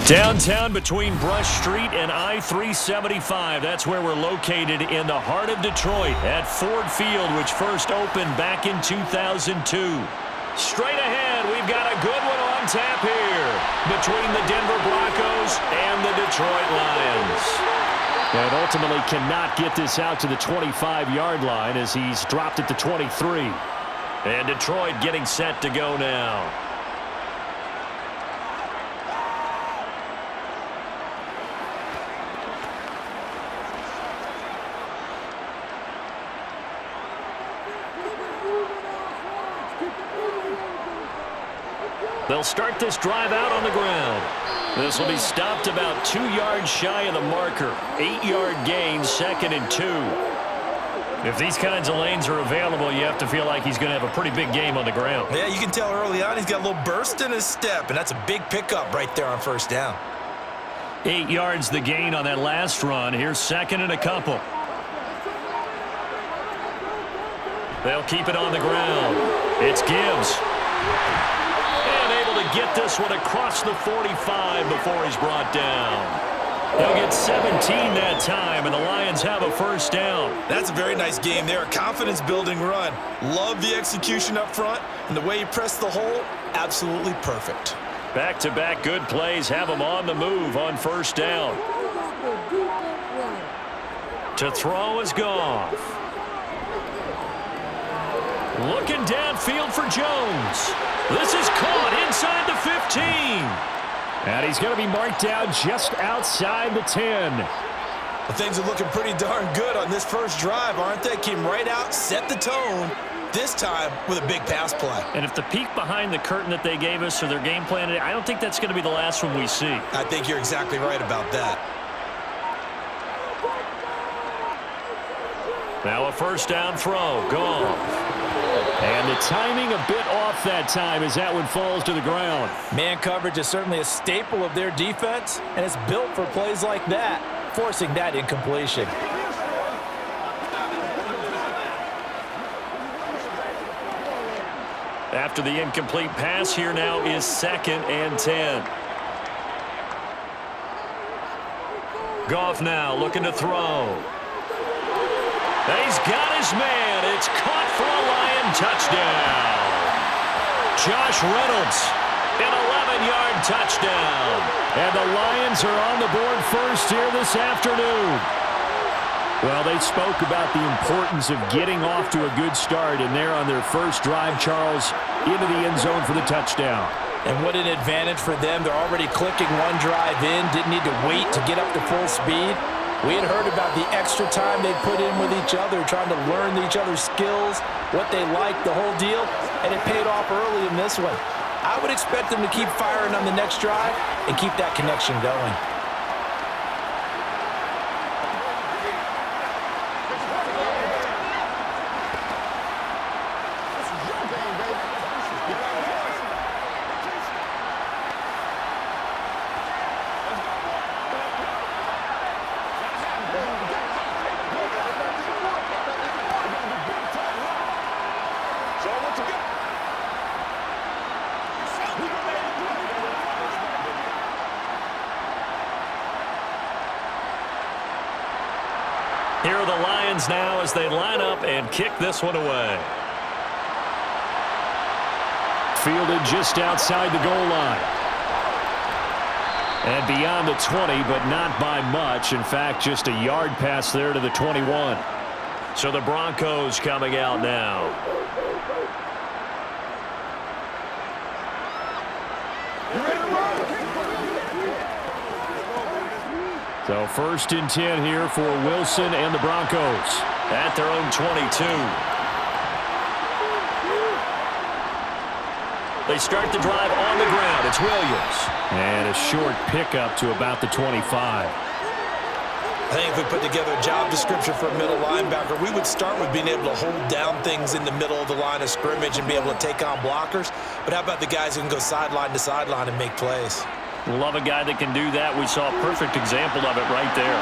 Downtown between Brush Street and I-375. That's where we're located in the heart of Detroit at Ford Field, which first opened back in 2002. Straight ahead, we've got a good one on tap here between the Denver Broncos and the Detroit Lions. And ultimately cannot get this out to the 25-yard line as he's dropped it to 23. And Detroit getting set to go now. They'll start this drive out on the ground. This will be stopped about 2 yards shy of the marker. 8-yard gain, 2nd and 2. If these kinds of lanes are available, you have to feel like he's going to have a pretty big game on the ground. Yeah, you can tell early on he's got a little burst in his step, and that's a big pickup right there on first down. 8 yards the gain on that last run. Here's 2nd and a couple. They'll keep it on the ground. It's Gibbs. Get this one across the 45 before he's brought down. They'll get 17 that time, and the Lions have a first down. That's a very nice game there, a confidence-building run. Love the execution up front, and the way he pressed the hole, absolutely perfect. Back-to-back good plays have him on the move on first down. To throw is Goff. Looking downfield for Jones. This is caught inside the 15. And he's going to be marked down just outside the 10. Well, things are looking pretty darn good on this first drive, aren't they? Came right out, set the tone, this time with a big pass play. And if the peek behind the curtain that they gave us or their game plan, I don't think that's going to be the last one we see. I think you're exactly right about that. Now a first down throw. Goff. And the timing a bit off that time as that one falls to the ground. Man coverage is certainly a staple of their defense, and it's built for plays like that, forcing that incompletion. After the incomplete pass, here now is 2nd and 10. Goff now looking to throw. He's got his man. It's caught for a Lion touchdown. Josh Reynolds, an 11-yard touchdown. And the Lions are on the board first here this afternoon. Well, they spoke about the importance of getting off to a good start, and they're on their first drive, Charles, into the end zone for the touchdown. And what an advantage for them. They're already clicking one drive in, didn't need to wait to get up to full speed. We had heard about the extra time they put in with each other, trying to learn each other's skills, what they liked, the whole deal, and it paid off early in this one. I would expect them to keep firing on the next drive and keep that connection going. Here are the Lions now as they line up and kick this one away. Fielded just outside the goal line. And beyond the 20, but not by much. In fact, just a yard pass there to the 21. So the Broncos coming out now. So 1st and 10 here for Wilson and the Broncos at their own 22. They start the drive on the ground. It's Williams. And a short pickup to about the 25. I think if we put together a job description for a middle linebacker, we would start with being able to hold down things in the middle of the line of scrimmage and be able to take on blockers. But how about the guys who can go sideline to sideline and make plays? Love a guy that can do that. We saw a perfect example of it right there.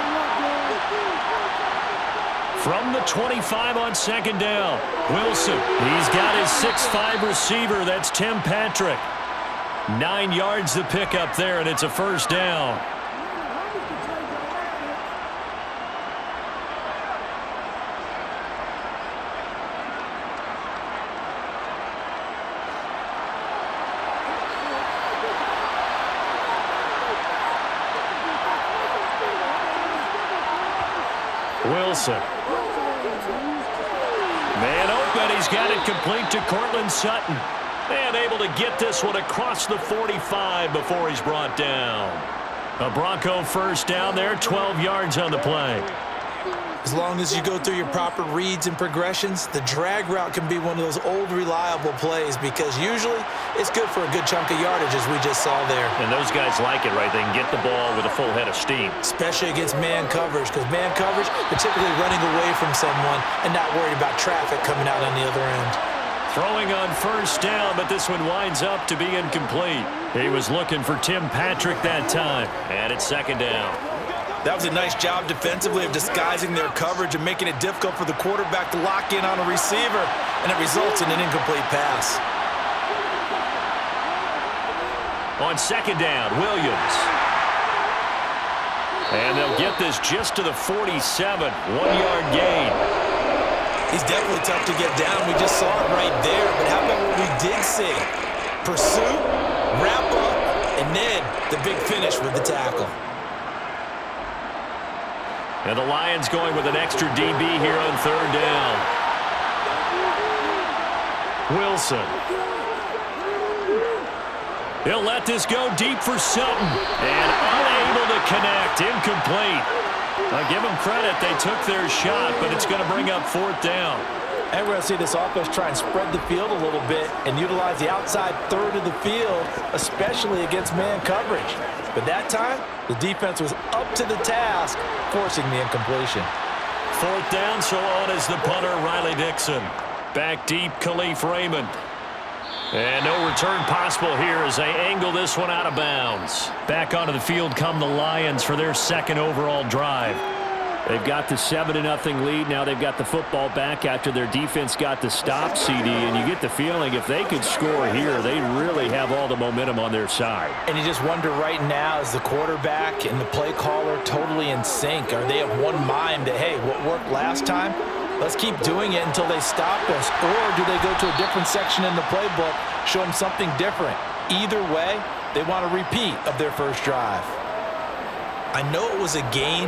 From the 25 on 2nd down, Wilson. He's got his 6'5 receiver. That's Tim Patrick. 9 yards to pick up there, and it's a first down. Wilson. Man open. He's got it complete to Cortland Sutton. And able to get this one across the 45 before he's brought down. A Bronco first down there, 12 yards on the play. As long as you go through your proper reads and progressions, the drag route can be one of those old reliable plays because usually it's good for a good chunk of yardage as we just saw there. And those guys like it, right? They can get the ball with a full head of steam. Especially against man coverage because man coverage, they're typically running away from someone and not worried about traffic coming out on the other end. Throwing on first down, but this one winds up to be incomplete. He was looking for Tim Patrick that time, and it's second down. That was a nice job defensively of disguising their coverage and making it difficult for the quarterback to lock in on a receiver, and it results in an incomplete pass. On second down, Williams. And they'll get this just to the 47, 1-yard gain. He's definitely tough to get down. We just saw it right there, but how about what we did see? Pursuit, wrap up, and then the big finish with the tackle. And the Lions going with an extra DB here on third down. Wilson. He'll let this go deep for Sutton. And unable to connect. Incomplete. I'll give them credit. They took their shot, but it's going to bring up fourth down. And we're going to see this offense try and spread the field a little bit and utilize the outside third of the field, especially against man coverage. But that time, the defense was up to the task, forcing the incompletion. Fourth down, so on is the punter, Riley Dixon. Back deep, Khalif Raymond. And no return possible here as they angle this one out of bounds. Back onto the field come the Lions for their second overall drive. They've got the 7-0 lead. Now they've got the football back after their defense got the stop, CD. And you get the feeling if they could score here, they really have all the momentum on their side. And you just wonder right now, is the quarterback and the play caller totally in sync? Are they of one mind that, hey, what worked last time? Let's keep doing it until they stop us. Or do they go to a different section in the playbook, show them something different? Either way, they want a repeat of their first drive. I know it was a gain,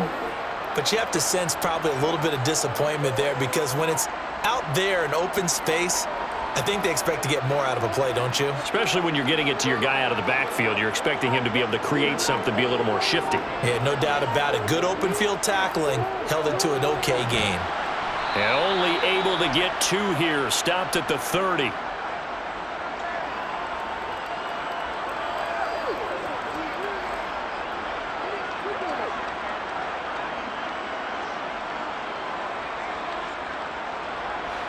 but you have to sense probably a little bit of disappointment there because when it's out there in open space, I think they expect to get more out of a play, don't you? Especially when you're getting it to your guy out of the backfield. You're expecting him to be able to create something, be a little more shifty. Yeah, no doubt about it. Good open field tackling held it to an okay gain. And only able to get 2 here. Stopped at the 30.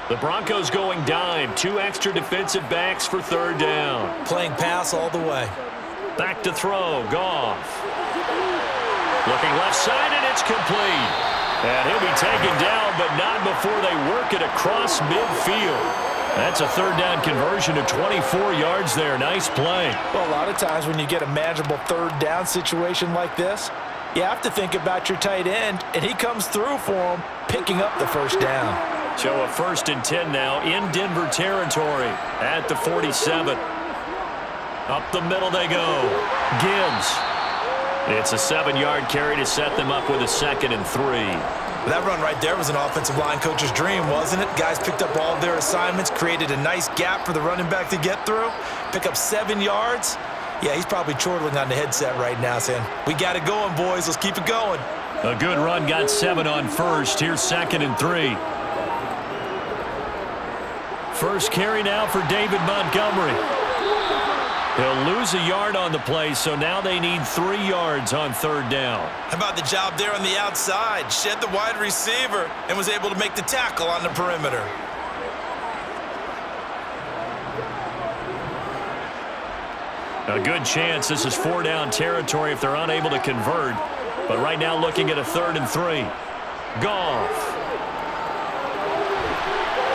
The Broncos going dime. 2 extra defensive backs for third down. Playing pass all the way. Back to throw. Goff. Looking left side, and it's complete. And he'll be taken down, but not before they work it across midfield. That's a third down conversion to 24 yards there. Nice play. Well, a lot of times when you get a manageable third down situation like this, you have to think about your tight end, and he comes through for him, picking up the first down. So a 1st and 10 now in Denver territory at the 47. Up the middle they go. Gibbs. It's a 7-yard carry to set them up with a 2nd and 3. That run right there was an offensive line coach's dream, wasn't it? Guys picked up all of their assignments, created a nice gap for the running back to get through, pick up 7 yards. Yeah, he's probably chortling on the headset right now saying, we got it going, boys. Let's keep it going. A good run, got 7 on first. Here's 2nd and 3. First carry now for David Montgomery. He'll lose a yard on the play, so now they need 3 yards on third down. How about the job there on the outside? Shed the wide receiver and was able to make the tackle on the perimeter. A good chance this is 4-down territory if they're unable to convert. But right now looking at a 3rd and 3. Goff.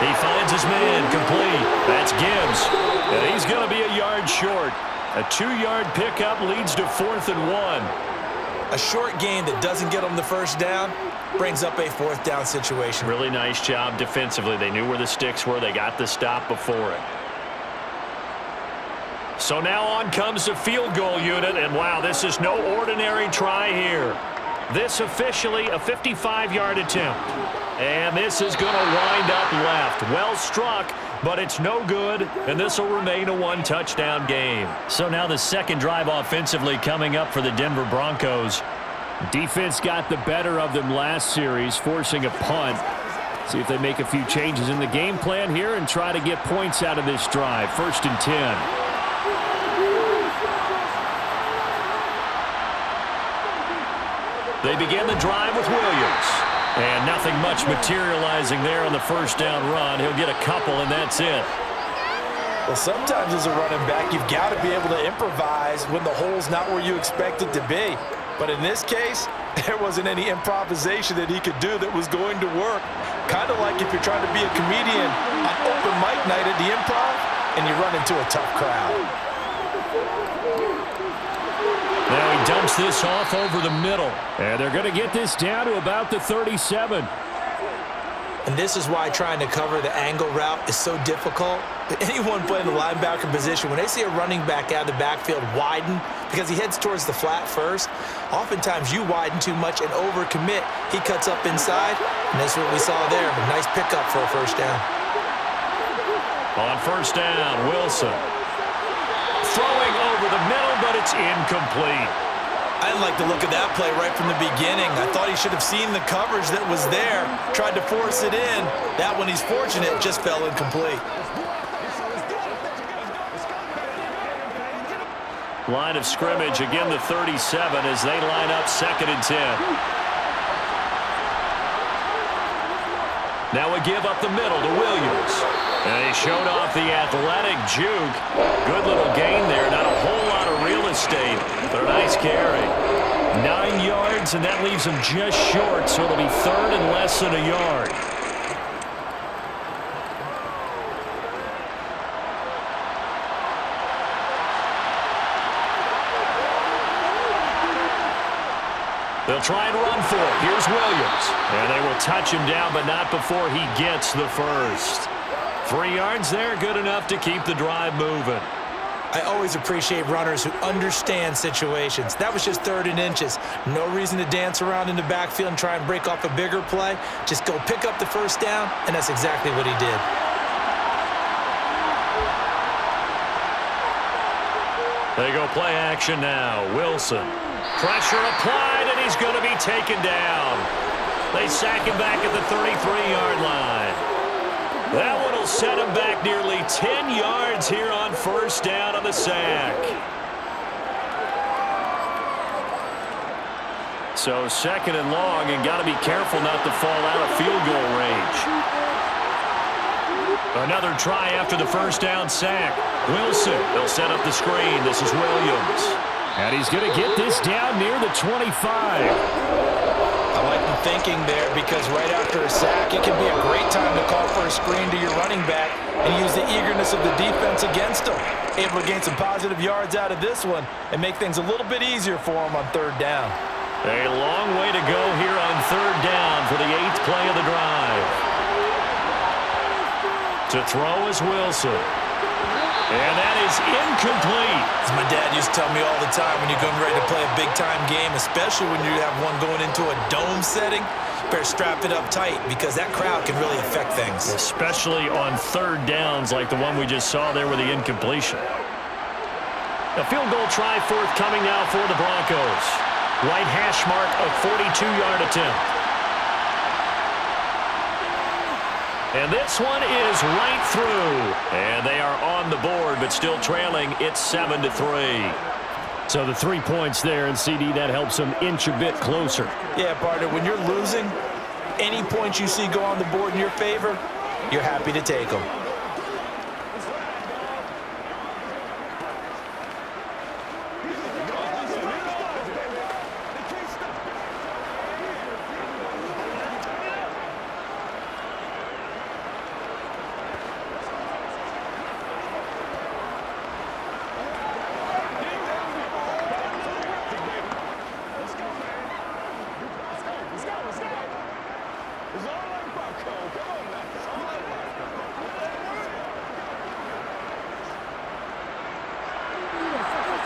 He finds his man complete. That's Gibbs. And he's going to be a yard short. A 2-yard pickup leads to 4th and 1. A short gain that doesn't get them the first down brings up a 4th down situation. Really nice job defensively. They knew where the sticks were. They got the stop before it. So now on comes the field goal unit, and wow, this is no ordinary try here. This officially a 55-yard attempt. And this is going to wind up left. Well struck, but it's no good, and this will remain a 1-touchdown game. So now the second drive offensively coming up for the Denver Broncos. Defense got the better of them last series, forcing a punt. See if they make a few changes in the game plan here and try to get points out of this drive. 1st and 10. They begin the drive with Williams. And nothing much materializing there on the first down run. He'll get a couple, and that's it. Well, sometimes as a running back, you've got to be able to improvise when the hole's not where you expect it to be. But in this case, there wasn't any improvisation that he could do that was going to work. Kind of like if you're trying to be a comedian on open mic night at the Improv and you run into a tough crowd. Now he dumps this off over the middle. And they're going to get this down to about the 37. And this is why trying to cover the angle route is so difficult. Anyone playing the linebacker position, when they see a running back out of the backfield widen because he heads towards the flat first, oftentimes you widen too much and overcommit. He cuts up inside, and that's what we saw there. A nice pickup for a first down. On first down, Wilson. Throwing over the middle, but it's incomplete. I didn't like the look of that play right from the beginning. I thought he should have seen the coverage that was there, tried to force it in. That one, he's fortunate, just fell incomplete. Line of scrimmage, again the 37 as they line up 2nd and 10. Now a give up the middle to Williams. And he showed off the athletic juke. Good little gain there. Not a whole lot of real estate, but a nice carry. 9 yards, and that leaves him just short, so it'll be 3rd and less than a yard. They'll try and run for it. Here's Williams. And they will touch him down, but not before he gets the first. 3 yards there, good enough to keep the drive moving. I always appreciate runners who understand situations. That was just 3rd and inches. No reason to dance around in the backfield and try and break off a bigger play. Just go pick up the first down, and that's exactly what he did. They go play action now. Wilson. Pressure applied, and he's going to be taken down. They sack him back at the 33-yard line. That one will set him back nearly 10 yards here on first down on the sack. So 2nd and long, and got to be careful not to fall out of field goal range. Another try after the first down sack. Wilson, they'll set up the screen. This is Williams. And he's going to get this down near the 25. I like the thinking there because right after a sack, it can be a great time to call for a screen to your running back and use the eagerness of the defense against him. Able to gain some positive yards out of this one and make things a little bit easier for him on 3rd down. A long way to go here on 3rd down for the 8th play of the drive. To throw is Wilson. And that is incomplete. As my dad used to tell me all the time, when you're getting ready to play a big-time game, especially when you have one going into a dome setting, better strap it up tight because that crowd can really affect things. Especially on 3rd downs like the one we just saw there with the incompletion. A field goal try forthcoming now for the Broncos. Right hash mark, a 42-yard attempt. And this one is right through. And they are on the board, but still trailing. It's 7-3. So the 3 points there, and CD, that helps them inch a bit closer. Yeah, partner, when you're losing, any points you see go on the board in your favor, you're happy to take them.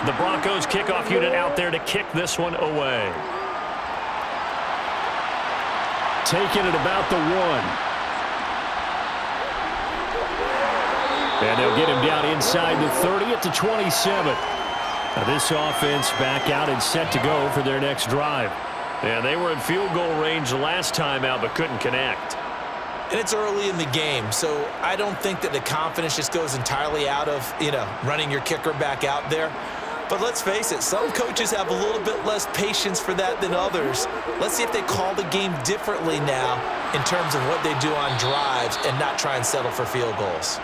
The Broncos kickoff unit out there to kick this one away. Taking it about the 1. And they'll get him down inside the 30 at the 27. Now this offense back out and set to go for their next drive. And they were in field goal range last time out but couldn't connect. And it's early in the game, so I don't think that the confidence just goes entirely out of, running your kicker back out there. But let's face it, some coaches have a little bit less patience for that than others. Let's see if they call the game differently now in terms of what they do on drives and not try and settle for field goals.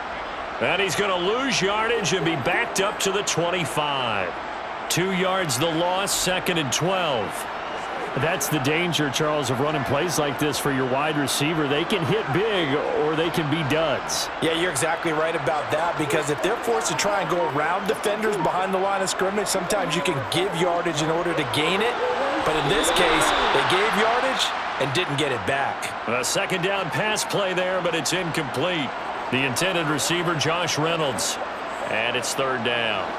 And he's going to lose yardage and be backed up to the 25. 2 yards the loss, 2nd and 12. That's the danger, Charles, of running plays like this for your wide receiver. They can hit big or they can be duds. Yeah, you're exactly right about that, because if they're forced to try and go around defenders behind the line of scrimmage, sometimes you can give yardage in order to gain it. But in this case, they gave yardage and didn't get it back. A second down pass play there, but it's incomplete. The intended receiver, Josh Reynolds. And it's 3rd down.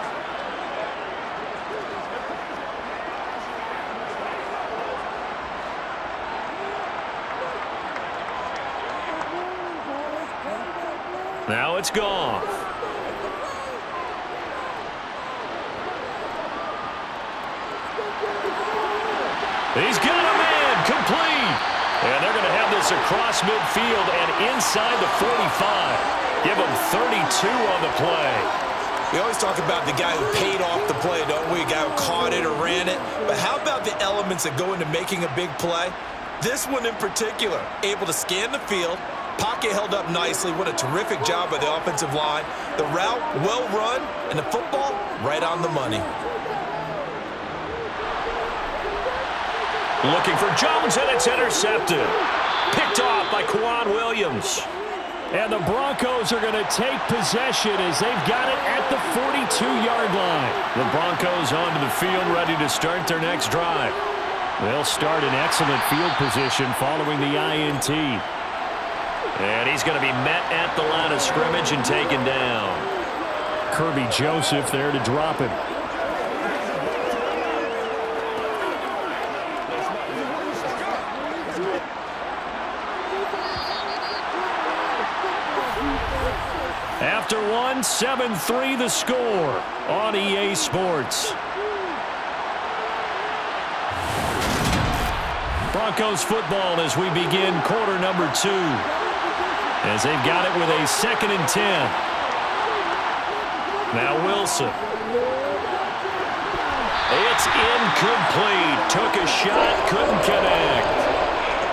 Now it's gone. He's got a man, complete. And they're going to have this across midfield and inside the 45. Give them 32 on the play. We always talk about the guy who paid off the play, don't we? The guy who caught it or ran it. But how about the elements that go into making a big play? This one in particular, able to scan the field, pocket held up nicely. What a terrific job by the offensive line. The route, well run, and the football, right on the money. Looking for Jones, and it's intercepted. Picked off by Quan Williams. And the Broncos are going to take possession as they've got it at the 42-yard line. The Broncos onto the field, ready to start their next drive. They'll start in excellent field position following the INT. And he's going to be met at the line of scrimmage and taken down. Kirby Joseph there to drop him. After 1, 7-3 the score on EA Sports. Broncos football as we begin quarter number 2. As they've got it with a 2nd and 10. Now Wilson. It's incomplete. Took a shot, couldn't connect.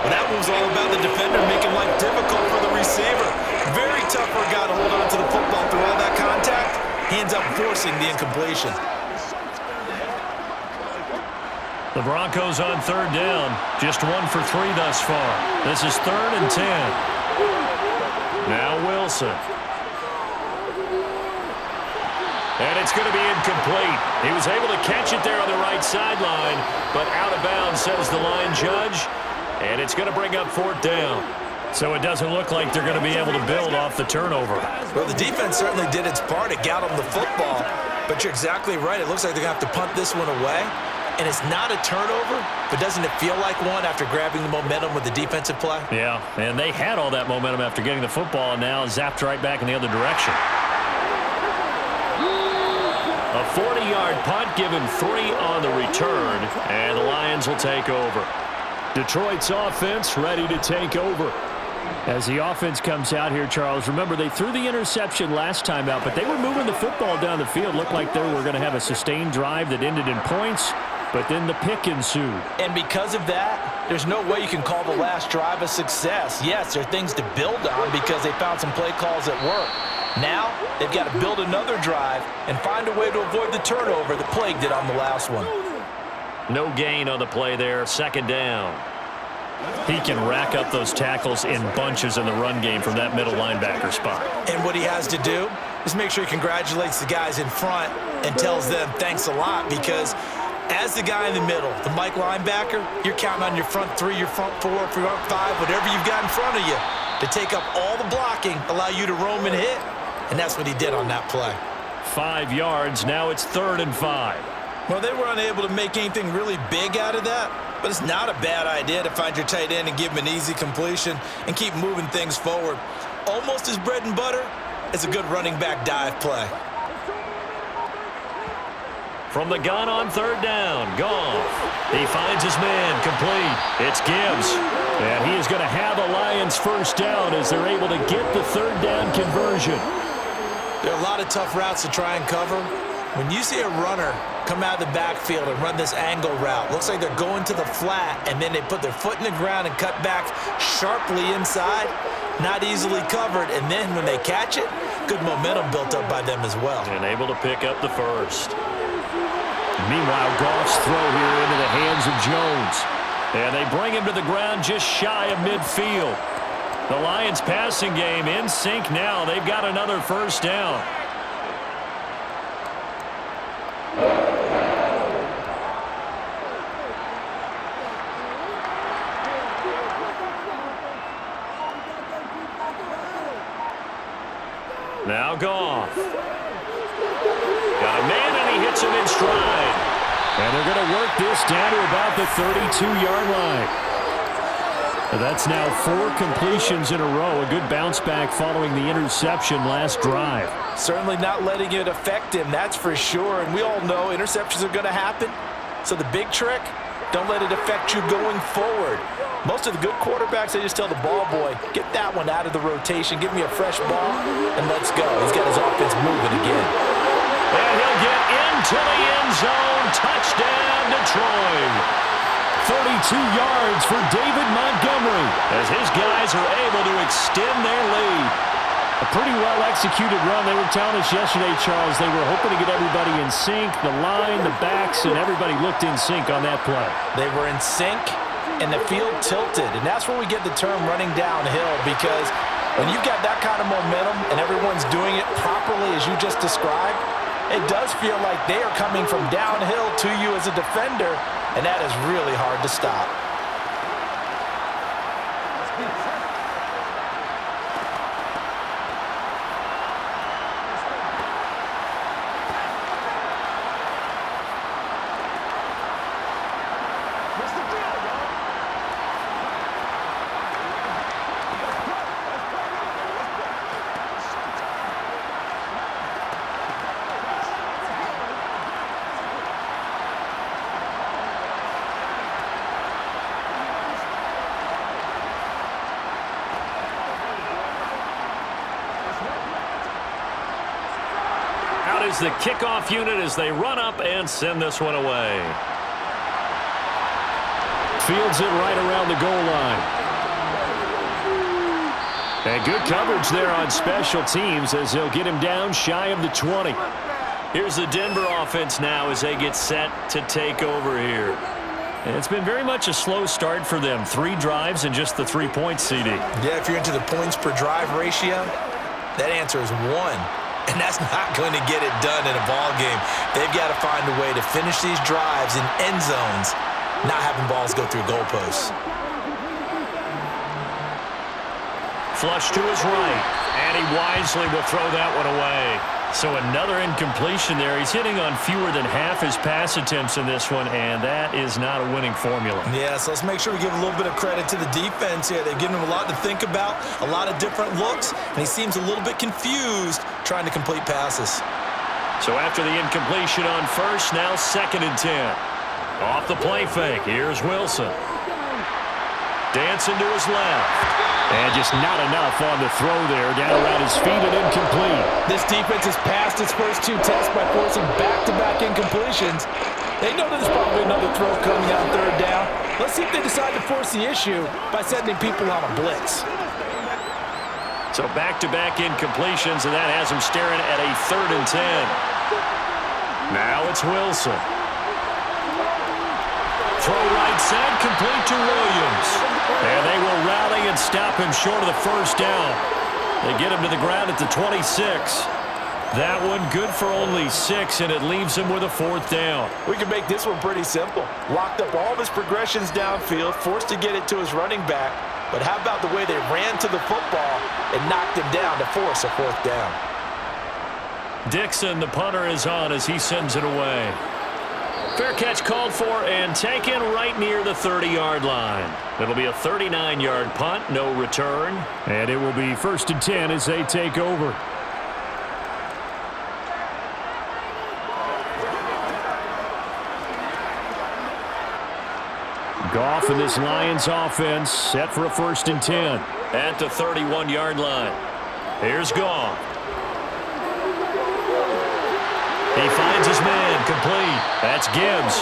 Well, that was all about the defender making life difficult for the receiver. Very tough for a guy to hold on to the football through all that contact. He ends up forcing the incompletion. The Broncos on 3rd down. Just 1 for 3 thus far. This is 3rd and 10. Now Wilson. And it's going to be incomplete. He was able to catch it there on the right sideline, but out of bounds, says the line judge. And it's going to bring up 4th down. So it doesn't look like they're going to be able to build off the turnover. Well, the defense certainly did its part to get them the football. But you're exactly right. It looks like they're going to have to punt this one away. And it's not a turnover, but doesn't it feel like one after grabbing the momentum with the defensive play? Yeah, and they had all that momentum after getting the football and now zapped right back in the other direction. A 40-yard punt, given 3 on the return, and the Lions will take over. Detroit's offense ready to take over. As the offense comes out here, Charles, remember they threw the interception last time out, but they were moving the football down the field. Looked like they were going to have a sustained drive that ended in points, but then the pick ensued. And because of that, there's no way you can call the last drive a success. Yes, there are things to build on because they found some play calls that work. Now, they've got to build another drive and find a way to avoid the turnover that plagued it on the last one. No gain on the play there, 2nd down. He can rack up those tackles in bunches in the run game from that middle linebacker spot. And what he has to do is make sure he congratulates the guys in front and tells them thanks a lot, because as the guy in the middle, the Mike linebacker, you're counting on your front 3, your front 4, front 5, whatever you've got in front of you to take up all the blocking, allow you to roam and hit. And that's what he did on that play. 5 yards. Now it's 3rd and 5. Well, they were unable to make anything really big out of that, but it's not a bad idea to find your tight end and give him an easy completion and keep moving things forward. Almost as bread and butter as a good running back dive play. From the gun on 3rd down, Goff. He finds his man, complete. It's Gibbs. And he is going to have a Lions first down as they're able to get the 3rd down conversion. There are a lot of tough routes to try and cover. When you see a runner come out of the backfield and run this angle route, looks like they're going to the flat, and then they put their foot in the ground and cut back sharply inside, not easily covered, and then when they catch it, good momentum built up by them as well. And able to pick up the first. Meanwhile, Goff's throw here into the hands of Jones. And they bring him to the ground just shy of midfield. The Lions passing game in sync now. They've got another first down. Now Goff. Got a man, and he hits him in stride. And they're going to work this down to about the 32-yard line. That's now 4 completions in a row. A good bounce back following the interception last drive. Certainly not letting it affect him, that's for sure. And we all know interceptions are going to happen. So the big trick, don't let it affect you going forward. Most of the good quarterbacks, they just tell the ball boy, get that one out of the rotation, give me a fresh ball, and let's go. He's got his offense moving again. And he'll get into the end zone. Touchdown, Detroit. 32 yards for David Montgomery as his guys are able to extend their lead. A pretty well-executed run. They were telling us yesterday, Charles, they were hoping to get everybody in sync. The line, the backs, and everybody looked in sync on that play. They were in sync, and the field tilted. And that's where we get the term running downhill, because when you've got that kind of momentum and everyone's doing it properly as you just described, it does feel like they are coming from downhill to you as a defender, and that is really hard to stop. Is the kickoff unit as they run up and send this one away. Fields it right around the goal line. And good coverage there on special teams as they'll get him down shy of the 20. Here's the Denver offense now as they get set to take over here. And it's been very much a slow start for them. 3 drives and just the 3 points, CD. Yeah, if you're into the points per drive ratio, that answer is 1. And that's not going to get it done in a ball game. They've got to find a way to finish these drives in end zones, not having balls go through goalposts. Flush to his right, and he wisely will throw that one away. So another incompletion there. He's hitting on fewer than half his pass attempts in this one, and that is not a winning formula. Yeah, so let's make sure we give a little bit of credit to the defense here. They've given him a lot to think about, a lot of different looks, and he seems a little bit confused trying to complete passes. So after the incompletion on first, now 2nd and 10. Off the play fake, here's Wilson. Dancing to his left. And just not enough on the throw there. Down around his feet and incomplete. This defense has passed its first 2 tests by forcing back-to-back incompletions. They know there's probably another throw coming on 3rd down. Let's see if they decide to force the issue by sending people on a blitz. So back-to-back incompletions, and that has him staring at a 3rd and 10. Now it's Wilson. Throw right side, complete to Williams. And they will rally and stop him short of the first down. They get him to the ground at the 26. That one good for only 6, and it leaves him with a 4th down. We can make this one pretty simple. Locked up all of his progressions downfield, forced to get it to his running back. But how about the way they ran to the football and knocked him down to force a 4th down? Dixon, the punter, is on as he sends it away. Fair catch called for and taken right near the 30-yard line. It'll be a 39-yard punt, no return. And it will be 1st and 10 as they take over. Goff and this Lions offense set for a 1st and 10 at the 31-yard line. Here's Goff. He finds his man, complete. That's Gibbs.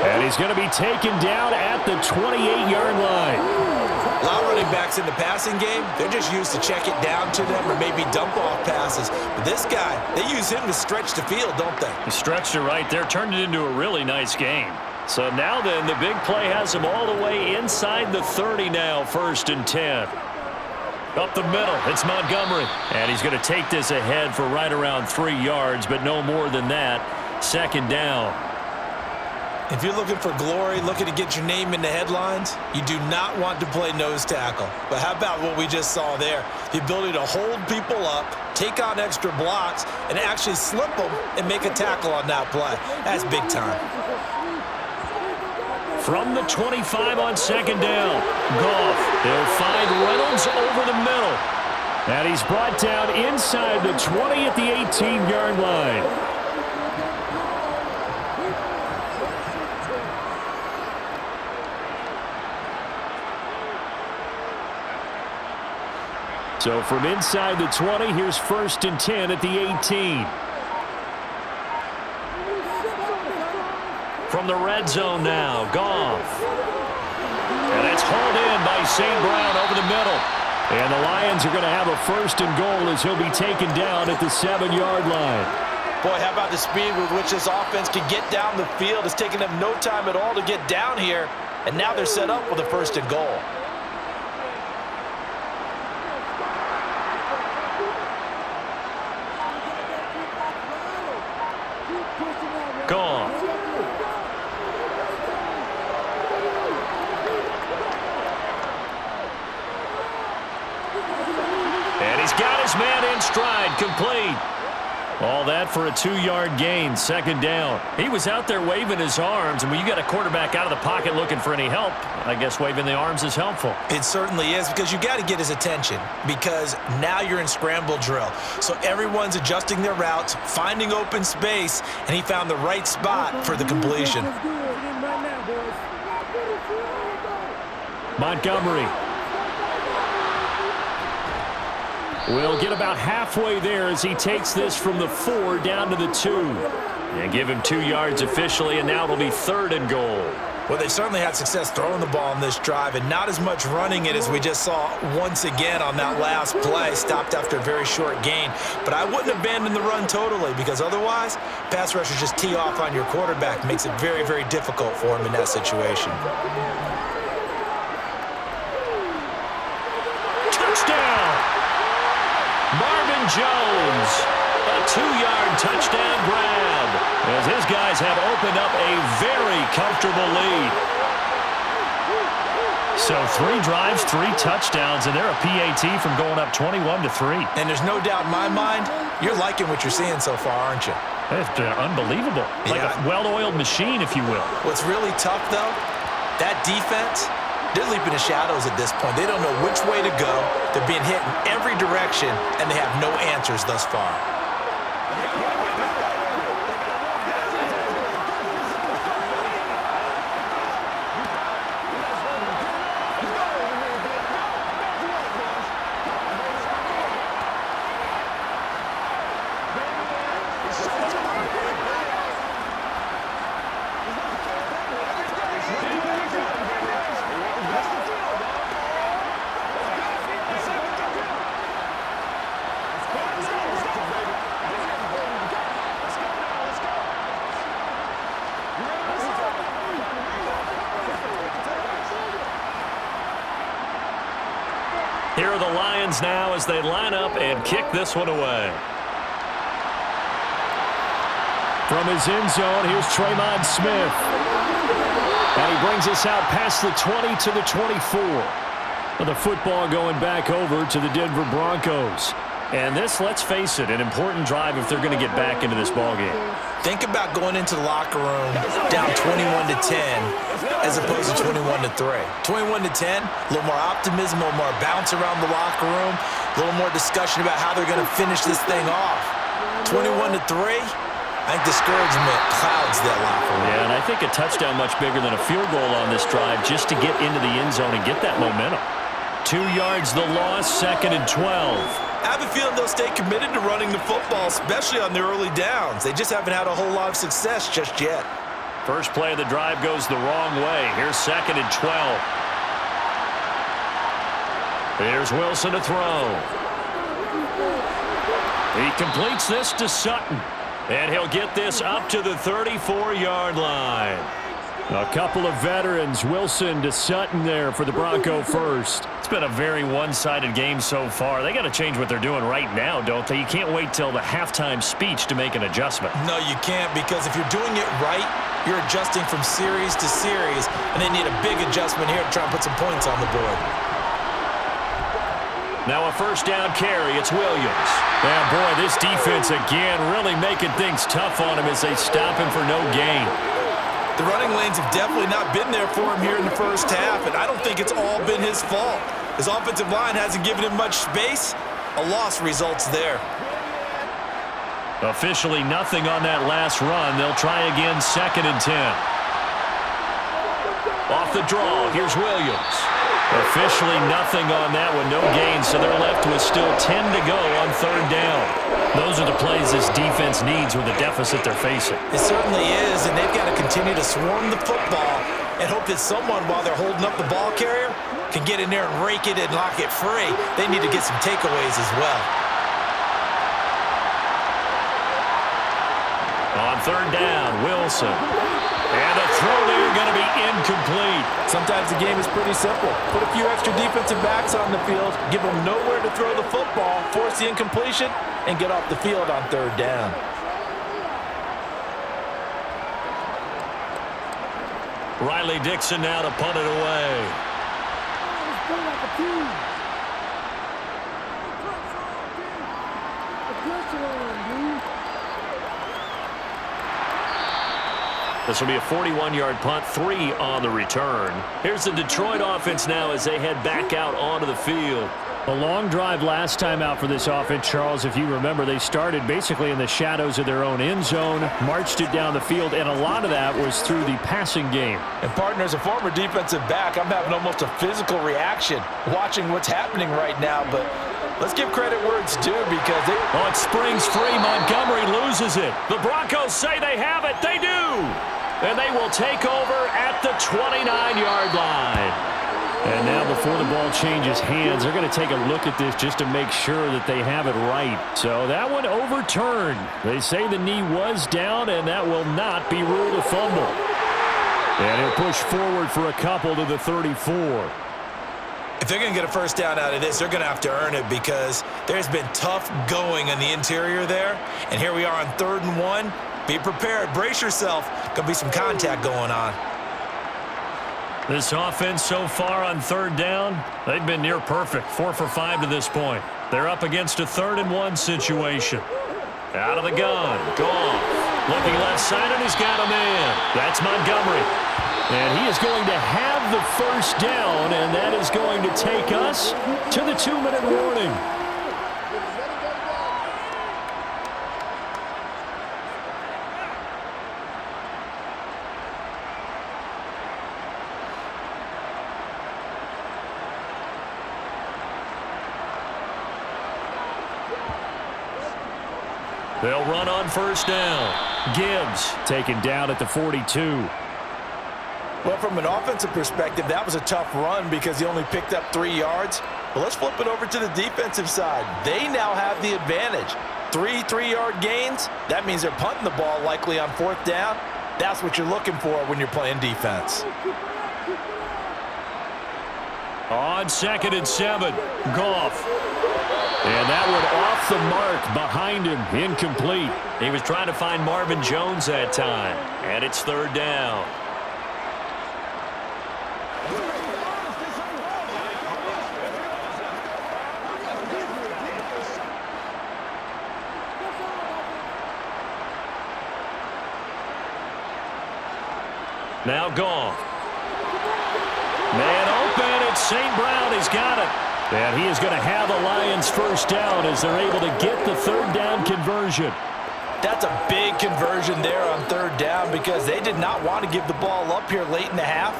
And he's going to be taken down at the 28-yard line. A lot of running backs in the passing game, they're just used to check it down to them or maybe dump off passes. But this guy, they use him to stretch the field, don't they? He stretched it right there, turned it into a really nice game. So now then, the big play has him all the way inside the 30 now, 1st and 10. Up the middle, it's Montgomery. And he's going to take this ahead for right around 3 yards, but no more than that. 2nd down. If you're looking for glory, looking to get your name in the headlines, you do not want to play nose tackle. But how about what we just saw there? The ability to hold people up, take on extra blocks, and actually slip them and make a tackle on that play. That's big time. From the 25 on 2nd down. Goff. He'll find Reynolds over the middle. And he's brought down inside the 20 at the 18-yard line. So from inside the 20, here's 1st and 10 at the 18. From the red zone now, Goff. And it's hauled in by St. Brown over the middle. And the Lions are going to have a 1st and goal as he'll be taken down at the 7-yard line. Boy, how about the speed with which this offense can get down the field? It's taken them no time at all to get down here. And now they're set up with a 1st and goal. Goff. And he's got his man in stride, complete. All that for a 2-yard gain, 2nd down. He was out there waving his arms, and when you got a quarterback out of the pocket looking for any help, I guess waving the arms is helpful. It certainly is, because you got to get his attention, because now you're in scramble drill. So everyone's adjusting their routes, finding open space, and he found the right spot for the completion. Montgomery will get about halfway there as he takes this from the 4 down to the 2. And give him 2 yards officially, and now it'll be 3rd and goal. Well, they certainly had success throwing the ball on this drive, and not as much running it as we just saw once again on that last play. Stopped after a very short gain. But I wouldn't abandon the run totally, because otherwise, pass rushers just tee off on your quarterback. Makes it very, very difficult for him in that situation. Marvin Jones, a 2-yard touchdown grab, as his guys have opened up a very comfortable lead. So 3 drives, 3 touchdowns, and they're a PAT from going up 21-3. And there's no doubt in my mind, you're liking what you're seeing so far, aren't you? It's unbelievable. Like a well-oiled machine, if you will. What's really tough, though, that defense, they're leaping the shadows at this point. They don't know which way to go. They're being hit in every direction, and they have no answers thus far. Here are the Lions now as they line up and kick this one away. From his end zone, here's Tremon Smith. And he brings us out past the 20 to the 24. With the football going back over to the Denver Broncos. And this, let's face it, an important drive if they're going to get back into this ballgame. Think about going into the locker room down 21-10 as opposed to 21-3. 21-10, a little more optimism, a little more bounce around the locker room, a little more discussion about how they're going to finish this thing off. 21-3, I think discouragement clouds that locker room. Yeah, and I think a touchdown much bigger than a field goal on this drive just to get into the end zone and get that momentum. 2 yards the loss, 2nd and 12. I have a feeling they'll stay committed to running the football, especially on the early downs. They just haven't had a whole lot of success just yet. First play of the drive goes the wrong way. Here's 2nd and 12. Here's Wilson to throw. He completes this to Sutton. And he'll get this up to the 34-yard line. A couple of veterans, Wilson to Sutton there for the Bronco first. It's been a very one-sided game so far. They got to change what they're doing right now, don't they? You can't wait till the halftime speech to make an adjustment. No, you can't, because if you're doing it right, you're adjusting from series to series, and they need a big adjustment here to try and put some points on the board. Now a first down carry. It's Williams. And boy, this defense again really making things tough on him as they stop him for no gain. The running lanes have definitely not been there for him here in the first half, and I don't think it's all been his fault. His offensive line hasn't given him much space. A loss results there. Officially nothing on that last run. They'll try again, 2nd and 10. Off the draw, here's Williams. Officially nothing on that one, no gain, so they're left with still 10 to go on 3rd down. Those are the plays this defense needs with the deficit they're facing. It certainly is, and they've got to continue to swarm the football and hope that someone, while they're holding up the ball carrier, can get in there and rake it and lock it free. They need to get some takeaways as well. On 3rd down, Wilson. And the throw there going to be incomplete. Sometimes the game is pretty simple. Put a few extra defensive backs on the field, give them nowhere to throw the football, force the incompletion, and get off the field on 3rd down. Riley Dixon now to punt it away. This will be a 41-yard punt, 3 on the return. Here's the Detroit offense now as they head back out onto the field. A long drive last time out for this offense, Charles. If you remember, they started basically in the shadows of their own end zone, marched it down the field, and a lot of that was through the passing game. And, partner, as a former defensive back, I'm having almost a physical reaction watching what's happening right now, but let's give credit where it's due because it springs free. Montgomery loses it. The Broncos say they have it. They do. And they will take over at the 29-yard line. And now before the ball changes hands, they're going to take a look at this just to make sure that they have it right. So that one overturned. They say the knee was down, and that will not be ruled a fumble. And he'll push forward for a couple to the 34. If they're going to get a first down out of this, they're going to have to earn it because there's been tough going in the interior there. And here we are on 3rd and 1. Be prepared. Brace yourself. Going to be some contact going on. This offense so far on 3rd down, they've been near perfect. 4 for 5 to this point. They're up against a 3rd and 1 situation. Out of the gun. Goff. Looking left side, and he's got a man. That's Montgomery. And he is going to have the first down, and that is going to take us to the 2-minute warning. They'll run on first down. Gibbs taken down at the 42. Well, from an offensive perspective, that was a tough run because he only picked up 3 yards. But let's flip it over to the defensive side. They now have the advantage. 3 3-yard gains. That means they're punting the ball likely on 4th down. That's what you're looking for when you're playing defense. On 2nd and 7, Goff. And that one off the mark behind him, incomplete. He was trying to find Marvin Jones that time, and it's 3rd down. Now Goff. Man open, it's St. Brown. He's got it. And he is going to have the Lions first down as they're able to get the third down conversion. That's a big conversion there on third down because they did not want to give the ball up here late in the half.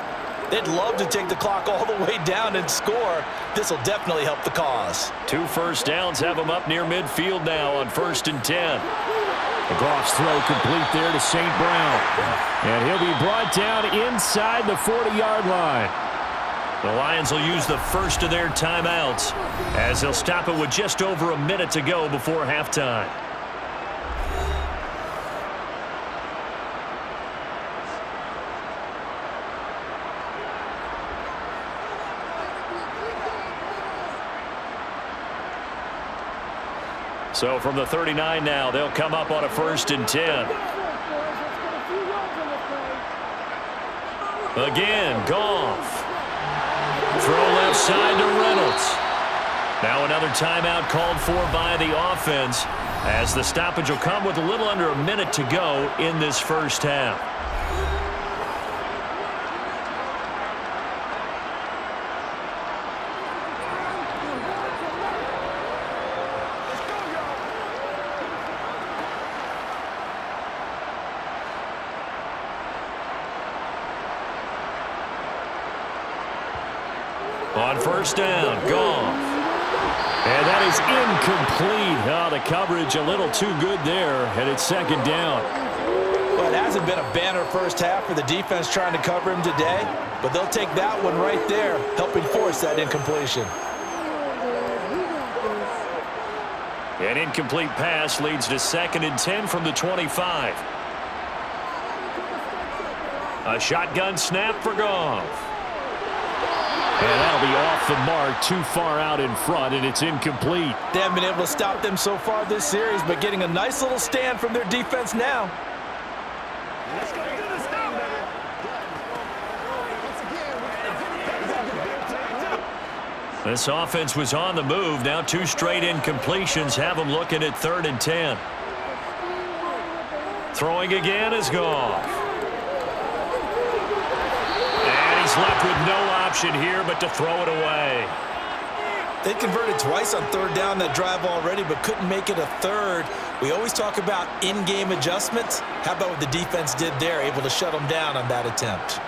They'd love to take the clock all the way down and score. This will definitely help the cause. 2 first downs have them up near midfield now on 1st and 10. The Goff's throw complete there to St. Brown. And he'll be brought down inside the 40-yard line. The Lions will use the first of their timeouts as they'll stop it with just over a minute to go before halftime. So from the 39 now, they'll come up on a 1st and 10. Again, Goff. Throw left side to Reynolds. Now another timeout called for by the offense as the stoppage will come with a little under a minute to go in this first half. On 1st down, Goff. And that is incomplete. Oh, the coverage a little too good there, and it's 2nd down. Well, it hasn't been a banner first half for the defense trying to cover him today, but they'll take that one right there, helping force that incompletion. An incomplete pass leads to 2nd and 10 from the 25. A shotgun snap for Goff. And that'll be off the mark, too far out in front, and it's incomplete. They haven't been able to stop them so far this series, but getting a nice little stand from their defense now. This offense was on the move. Now 2 straight incompletions have them looking at 3rd and 10. Throwing again is Goff. And he's left with no option here but to throw it away. They converted twice on 3rd down that drive already, but couldn't make it a 3rd. We always talk about in-game adjustments. How about what the defense did there, able to shut them down on that attempt?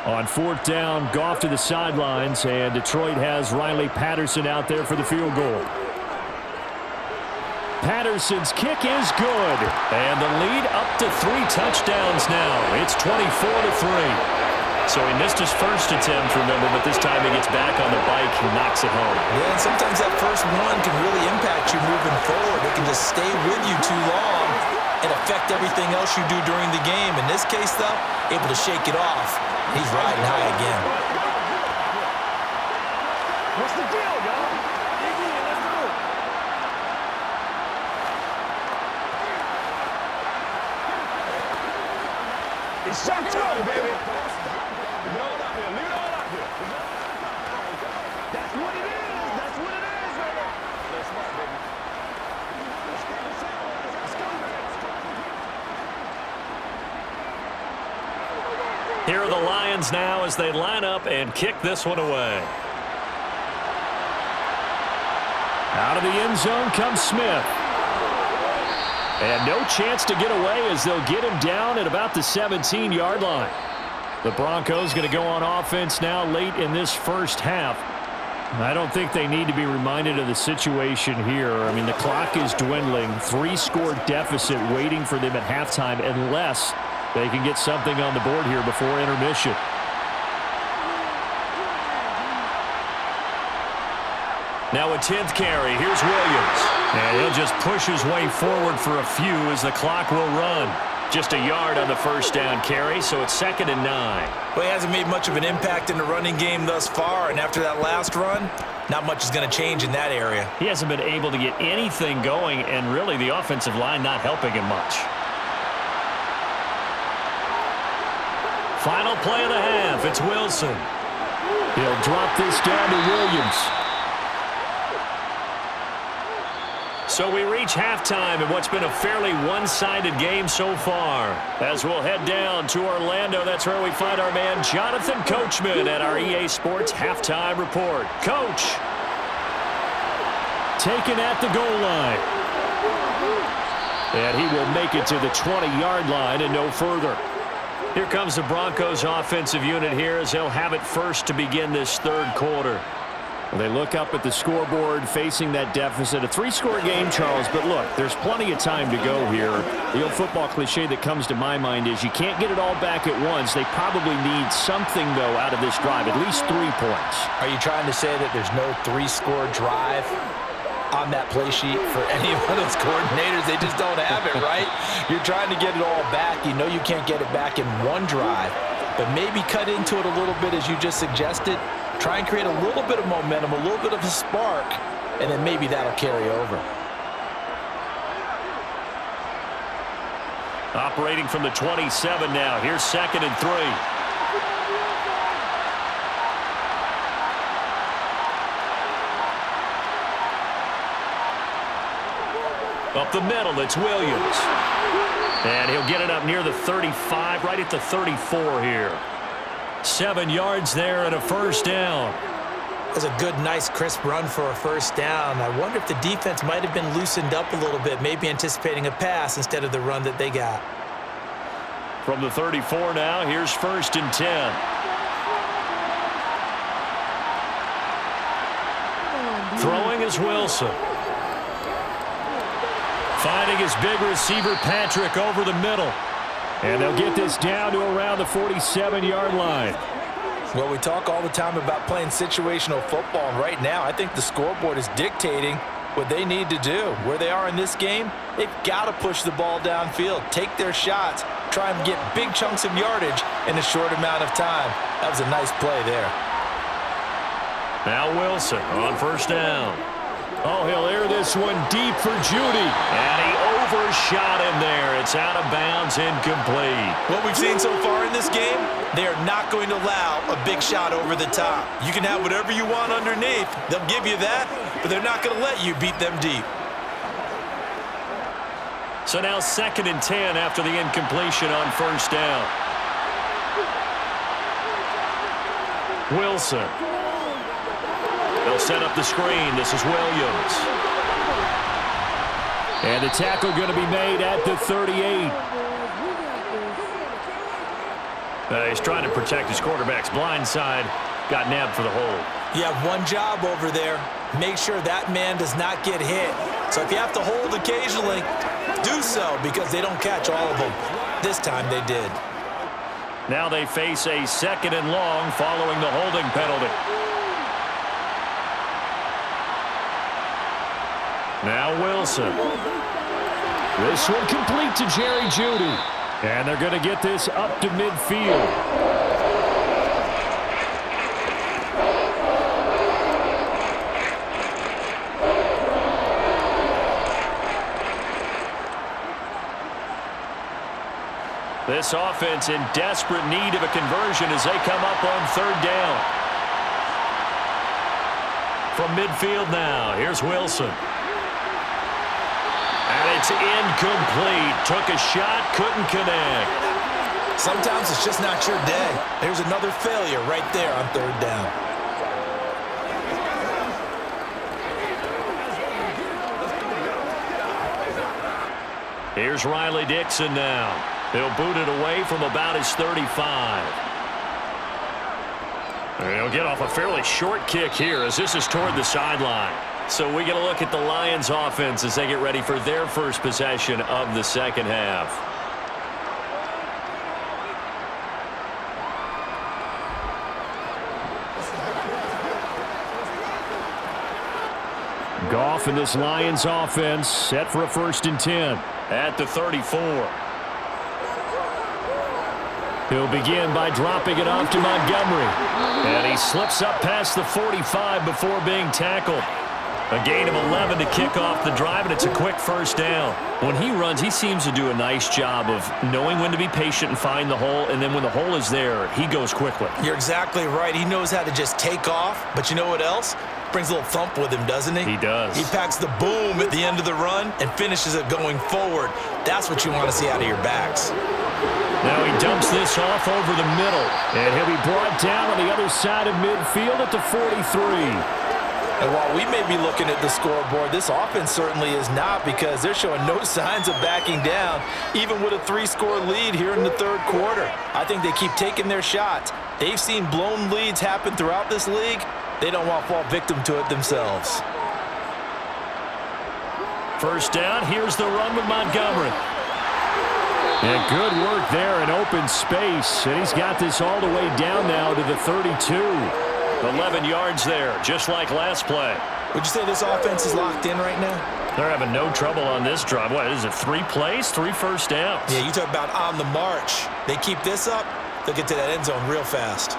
On 4th down, Goff to the sidelines, and Detroit has Riley Patterson out there for the field goal. Patterson's kick is good, and the lead up to 3 touchdowns now. It's 24-3. So he missed his first attempt, remember, but this time he gets back on the bike and knocks it home. Yeah, and sometimes that first one can really impact you moving forward. It can just stay with you too long and affect everything else you do during the game. In this case, though, able to shake it off. He's riding high again. What's the deal, y'all? Let's do it. It's showtime, baby. Leave it all out here. Leave it all out here. That's what it is. That's what it is, baby. Let's go, baby. Let's go, man. Here are the Lions now as they line up and kick this one away. Out of the end zone comes Smith. And no chance to get away as they'll get him down at about the 17-yard line. The Broncos going to go on offense now late in this first half. I don't think they need to be reminded of the situation here. I mean, the clock is dwindling. 3-score deficit waiting for them at halftime unless they can get something on the board here before intermission. Now a 10th carry. Here's Williams. And he'll just push his way forward for a few as the clock will run. Just a yard on the first down carry, so it's 2nd and 9. Well, he hasn't made much of an impact in the running game thus far, and after that last run, not much is going to change in that area. He hasn't been able to get anything going, and really the offensive line not helping him much. Final play of the half. It's Wilson. He'll drop this down to Williams. So we reach halftime in what's been a fairly one-sided game so far. As we'll head down to Orlando, that's where we find our man Jonathan Coachman at our EA Sports Halftime Report. Coach. Taken at the goal line. And he will make it to the 20-yard line and no further. Here comes the Broncos offensive unit here as they'll have it first to begin this third quarter. Well, they look up at the scoreboard facing that deficit. A three-score game, Charles, but look, there's plenty of time to go here. The old football cliche that comes to my mind is you can't get it all back at once. They probably need something, though, out of this drive, at least 3 points. Are you trying to say that there's no three-score drive on that play sheet for any of those coordinators? They just don't have it, right? You're trying to get it all back. You know you can't get it back in one drive, but maybe cut into it a little bit as you just suggested. Try and create a little bit of momentum, a little bit of a spark, and then maybe that'll carry over. Operating from the 27 now. Here's 2nd and 3. Up the middle, it's Williams. And he'll get it up near the 35, right at the 34 here. 7 yards there and a first down. That's a good, nice, crisp run for a first down. I wonder if the defense might have been loosened up a little bit, maybe anticipating a pass instead of the run that they got. From the 34 now, here's 1st and 10. Throwing is Wilson. Finding his big receiver, Patrick, over the middle. And they'll get this down to around the 47-yard line. Well, we talk all the time about playing situational football, and right now I think the scoreboard is dictating what they need to do. Where they are in this game, they've got to push the ball downfield, take their shots, try and get big chunks of yardage in a short amount of time. That was a nice play there. Now Wilson on first down. Oh, he'll air this one deep for Judy. And he overshot him there. It's out of bounds, incomplete. What we've seen so far in this game, they are not going to allow a big shot over the top. You can have whatever you want underneath. They'll give you that, but they're not going to let you beat them deep. So now 2nd and 10 after the incompletion on first down. Wilson. They'll set up the screen. This is Williams. And the tackle going to be made at the 38. He's trying to protect his quarterback's blind side. Got nabbed for the hold. You have one job over there. Make sure that man does not get hit. So if you have to hold occasionally, do so because they don't catch all of them. This time they did. Now they face a 2nd and long following the holding penalty. Now Wilson. This one complete to Jerry Judy. And they're going to get this up to midfield. This offense in desperate need of a conversion as they come up on 3rd down. From midfield now, here's Wilson. And it's incomplete. Took a shot, couldn't connect. Sometimes it's just not your day. There's another failure right there on 3rd down. Here's Riley Dixon now. He'll boot it away from about his 35. And he'll get off a fairly short kick here as this is toward the sideline. So we get a look at the Lions offense as they get ready for their first possession of the second half. Goff and this Lions offense set for a 1st and 10 at the 34. He'll begin by dropping it off to Montgomery. And he slips up past the 45 before being tackled. A gain of 11 to kick off the drive, and it's a quick first down. When he runs, he seems to do a nice job of knowing when to be patient and find the hole, and then when the hole is there, he goes quickly. You're exactly right. He knows how to just take off, but you know what else? Brings a little thump with him, doesn't he? He does. He packs the boom at the end of the run and finishes it going forward. That's what you want to see out of your backs. Now he dumps this off over the middle, and he'll be brought down on the other side of midfield at the 43. And while we may be looking at the scoreboard, this offense certainly is not, because they're showing no signs of backing down, even with a 3-score lead here in the third quarter. I think they keep taking their shots. They've seen blown leads happen throughout this league. They don't want to fall victim to it themselves. First down, here's the run with Montgomery. And good work there in open space. And he's got this all the way down now to the 32. 11 yards there, just like last play. Would you say this offense is locked in right now? They're having no trouble on this drive. What is it, 3 plays, 3 first downs? Yeah, you talk about on the march. They keep this up, they'll get to that end zone real fast.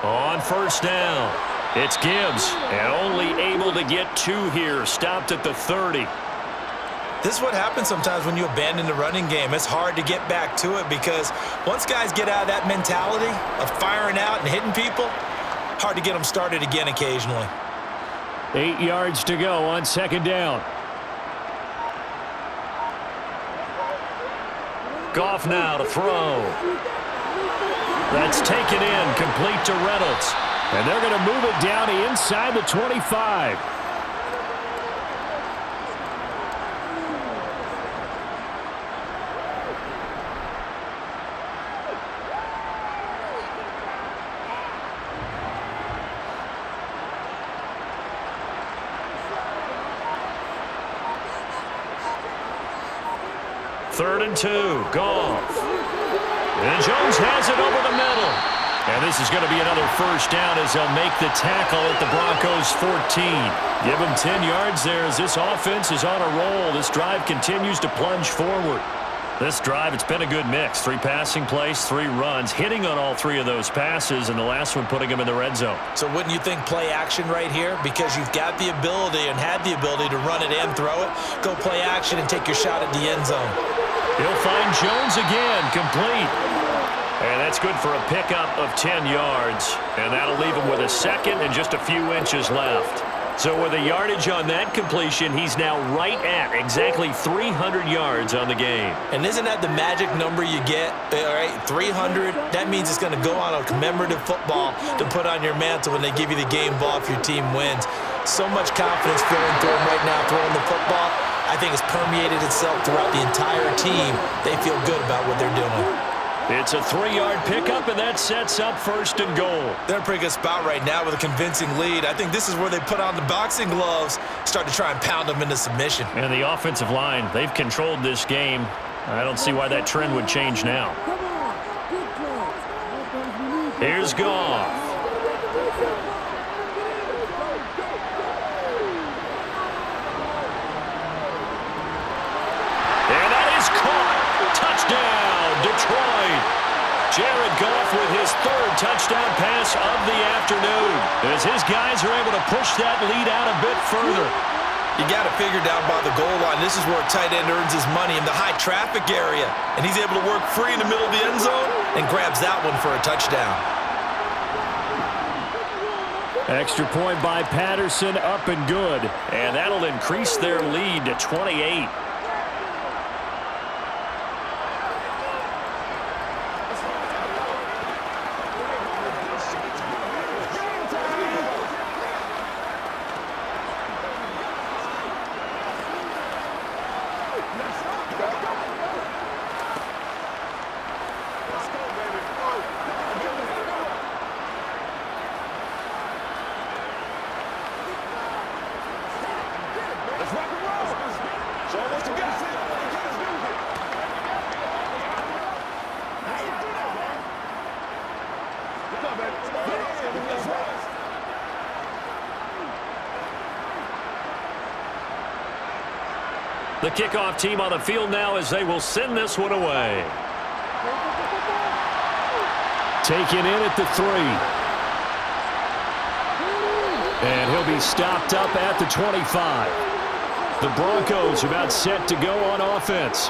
On first down, it's Gibbs, and only able to get 2 here, stopped at the 30. This is what happens sometimes when you abandon the running game. It's hard to get back to it because once guys get out of that mentality of firing out and hitting people, hard to get them started again occasionally. 8 yards to go on second down. Goff now to throw. That's taken in, complete to Reynolds. And they're going to move it down to inside the 25. Third and 2, Goff. And Jones has it over the middle. And this is going to be another first down as they'll make the tackle at the Broncos 14. Give them 10 yards there as this offense is on a roll. This drive continues to plunge forward. This drive, it's been a good mix. 3 passing plays, 3 runs, hitting on all 3 of those passes, and the last one putting them in the red zone. So wouldn't you think play action right here? Because you've got the ability and had the ability to run it and throw it. Go play action and take your shot at the end zone. He'll find Jones again, complete. And that's good for a pickup of 10 yards. And that'll leave him with a second and just a few inches left. So with the yardage on that completion, he's now right at exactly 300 yards on the game. And isn't that the magic number you get? All right, 300. That means it's going to go on a commemorative football to put on your mantle when they give you the game ball if your team wins. So much confidence flowing through him right now throwing the football. I think it's permeated itself throughout the entire team. They feel good about what they're doing. It's a 3-yard pickup, and that sets up first and goal. They're in a pretty good spot right now with a convincing lead. I think this is where they put on the boxing gloves, start to try and pound them into submission. And the offensive line, they've controlled this game. I don't see why that trend would change now. Here's Goff. Touchdown, Detroit. Jared Goff with his 3rd touchdown pass of the afternoon as his guys are able to push that lead out a bit further. You got to figure down by the goal line. This is where a tight end earns his money in the high traffic area. And he's able to work free in the middle of the end zone and grabs that one for a touchdown. Extra point by Patterson, up and good. And that'll increase their lead to 28. The kickoff team on the field now as they will send this one away. Taken in at the 3. And he'll be stopped up at the 25. The Broncos about set to go on offense.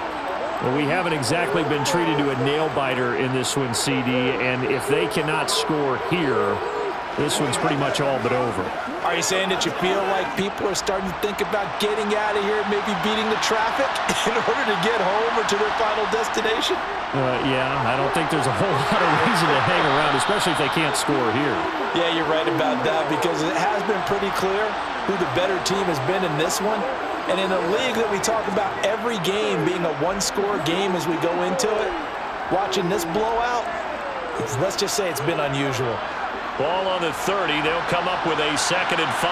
Well, we haven't exactly been treated to a nail-biter in this one, CD, and if they cannot score here, this one's pretty much all but over. Are you saying that you feel like people are starting to think about getting out of here, maybe beating the traffic in order to get home or to their final destination? Yeah, I don't think there's a whole lot of reason to hang around, especially if they can't score here. Yeah, you're right about that because it has been pretty clear who the better team has been in this one. And in a league that we talk about every game being a one-score game as we go into it, watching this blowout, let's just say it's been unusual. Ball on the 30. They'll come up with a 2nd and 5.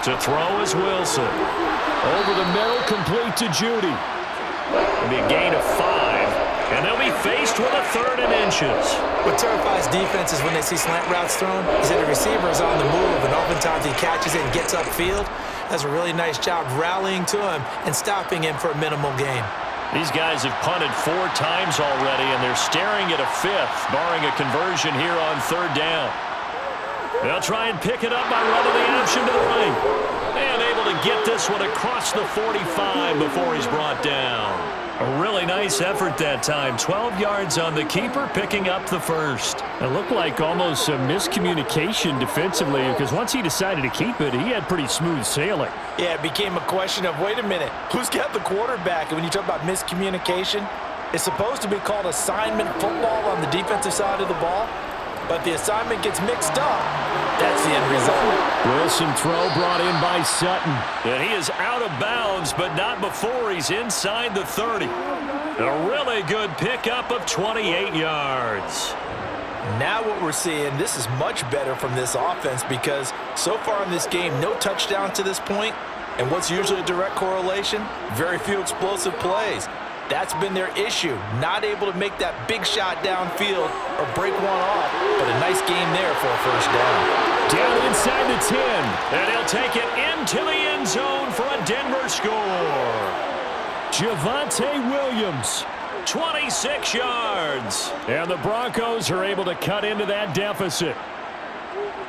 To throw is Wilson. Over the middle, complete to Judy. It'll be a gain of 5, and they'll be faced with a 3rd and inches. What terrifies defenses when they see slant routes thrown is that the receiver is on the move, and oftentimes he catches it and gets upfield. Does a really nice job rallying to him and stopping him for a minimal gain. These guys have punted 4 times already, and they're staring at a 5th, barring a conversion here on 3rd down. They'll try and pick it up by running the option to the right. And able to get this one across the 45 before he's brought down. A really nice effort that time. 12 yards on the keeper, picking up the 1st. It looked like almost a miscommunication defensively because once he decided to keep it, he had pretty smooth sailing. Yeah, it became a question of, wait a minute, who's got the quarterback? And when you talk about miscommunication, it's supposed to be called assignment football on the defensive side of the ball, but the assignment gets mixed up. That's the end result. Wilson throw brought in by Sutton. And he is out of bounds, but not before he's inside the 30. A really good pickup of 28 yards. Now what we're seeing, this is much better from this offense because so far in this game, no touchdown to this point. And what's usually a direct correlation? Very few explosive plays. That's been their issue, not able to make that big shot downfield or break one off, but a nice game there for a 1st down. Down inside the 10, and he'll take it into the end zone for a Denver score. Javonte Williams, 26 yards, and the Broncos are able to cut into that deficit.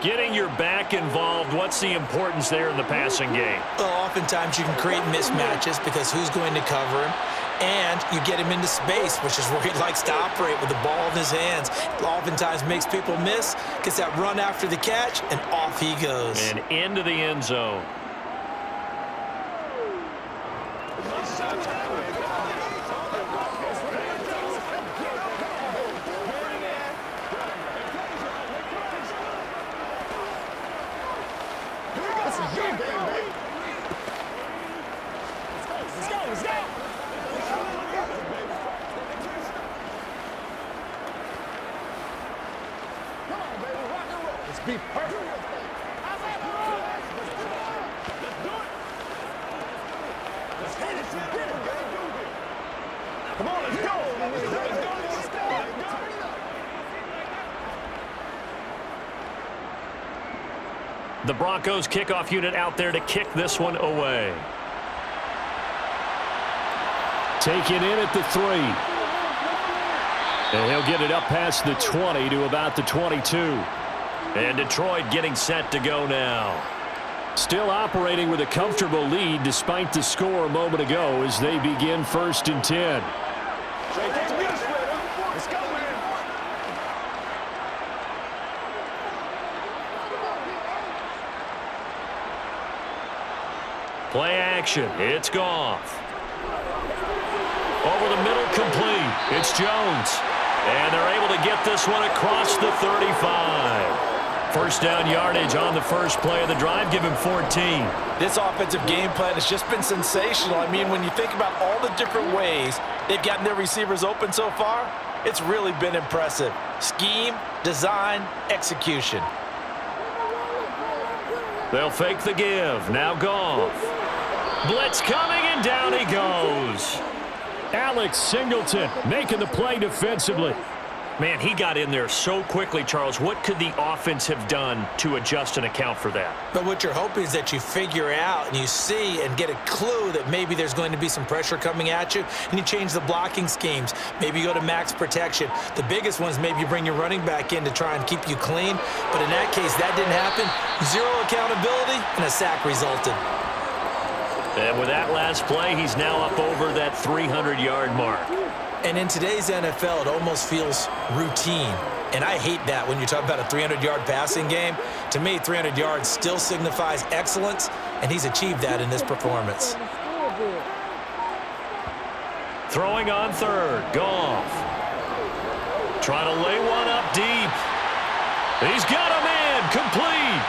Getting your back involved, what's the importance there in the passing game? Well, oftentimes you can create mismatches because who's going to cover him? And you get him into space, which is where he likes to operate with the ball in his hands. Oftentimes makes people miss, gets that run after the catch, and off he goes. And into the end zone. Be perfect. Let's hit it. Come on, let's go. The Broncos kickoff unit out there to kick this one away. Take it in at the 3. And he'll get it up past the 20 to about the 22. And Detroit getting set to go now. Still operating with a comfortable lead despite the score a moment ago as they begin 1st and 10. Let's go, man. Play action. It's Goff. Over the middle, complete. It's Jones. And they're able to get this one across the 35. 1st down yardage on the first play of the drive. Give him 14. This offensive game plan has just been sensational. I mean, when you think about all the different ways they've gotten their receivers open so far, it's really been impressive. Scheme, design, execution. They'll fake the give. Now Goff. Blitz coming, and down he goes. Alex Singleton making the play defensively. Man, he got in there so quickly, Charles. What could the offense have done to adjust and account for that? But what you're hoping is that you figure out and you see and get a clue that maybe there's going to be some pressure coming at you, and you change the blocking schemes. Maybe you go to max protection. The biggest ones, maybe you bring your running back in to try and keep you clean. But in that case, that didn't happen. 0 accountability, and a sack resulted. And with that last play, he's now up over that 300-yard mark. And in today's NFL, it almost feels routine. And I hate that when you talk about a 300-yard passing game. To me, 300 yards still signifies excellence, and he's achieved that in this performance. Throwing on third, Goff. Trying to lay one up deep. He's got a man, complete.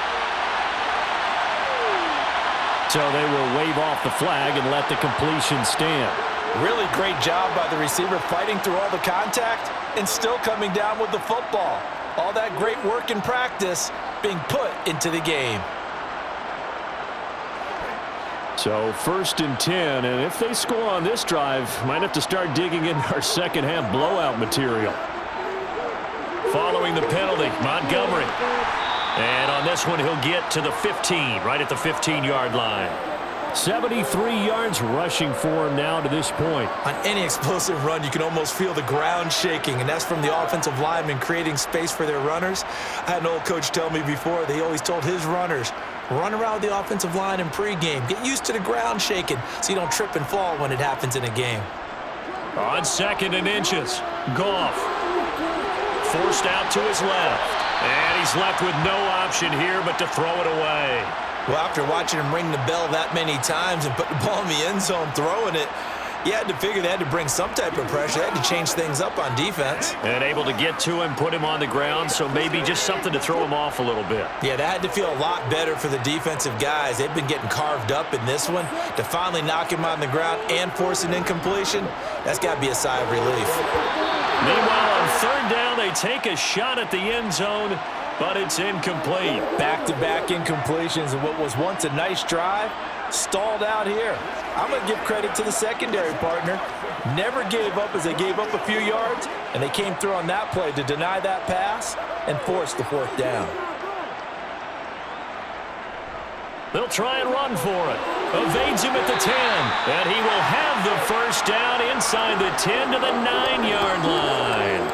So they will wave off the flag and let the completion stand. Really great job by the receiver fighting through all the contact and still coming down with the football. All that great work in practice being put into the game. So 1st and 10, and if they score on this drive, might have to start digging into our second half blowout material. Following the penalty, Montgomery. And on this one, he'll get to the 15, right at the 15-yard line. 73 yards rushing for him now to this point. On any explosive run, you can almost feel the ground shaking, and that's from the offensive linemen creating space for their runners. I had an old coach tell me before, they always told his runners, run around the offensive line in pregame. Get used to the ground shaking so you don't trip and fall when it happens in a game. On 2nd and inches, Goff. Forced out to his left. And he's left with no option here but to throw it away. Well, after watching him ring the bell that many times and put the ball in the end zone throwing it, you had to figure they had to bring some type of pressure. They had to change things up on defense. And able to get to him, put him on the ground, so maybe just something to throw him off a little bit. Yeah, that had to feel a lot better for the defensive guys. They've been getting carved up in this one. To finally knock him on the ground and force an incompletion, that's got to be a sigh of relief. Meanwhile, on 3rd down, they take a shot at the end zone, but it's incomplete. Back-to-back incompletions and what was once a nice drive stalled out here. I'm going to give credit to the secondary partner. Never gave up as they gave up a few yards, and they came through on that play to deny that pass and force the 4th down. They'll try and run for it. Evades him at the 10, and he will have the 1st down inside the 10 to the 9-yard line.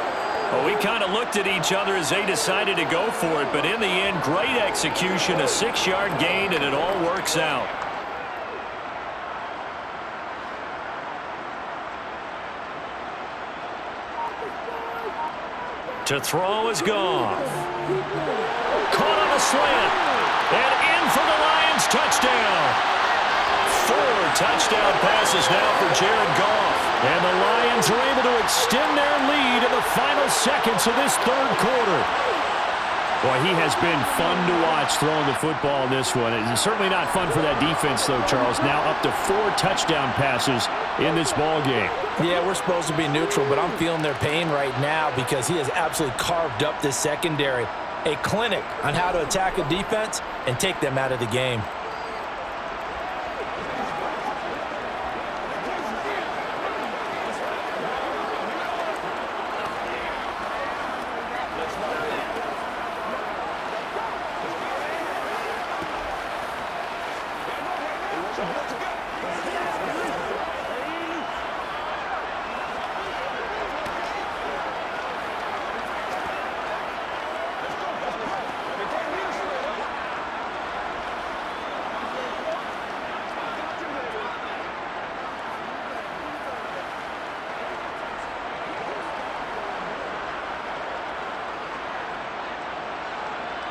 Well, we kind of looked at each other as they decided to go for it, but in the end, great execution, a 6-yard gain, and it all works out. To throw is Goff. Caught on a slant, and in for the Lions touchdown. 4 touchdown passes now for Jared Goff. And the Lions are able to extend their lead in the final seconds of this 3rd quarter. Boy, he has been fun to watch throwing the football in this one. It's certainly not fun for that defense, though, Charles. Now up to 4 touchdown passes in this ball game. Yeah, we're supposed to be neutral, but I'm feeling their pain right now because he has absolutely carved up this secondary. A clinic on how to attack a defense and take them out of the game.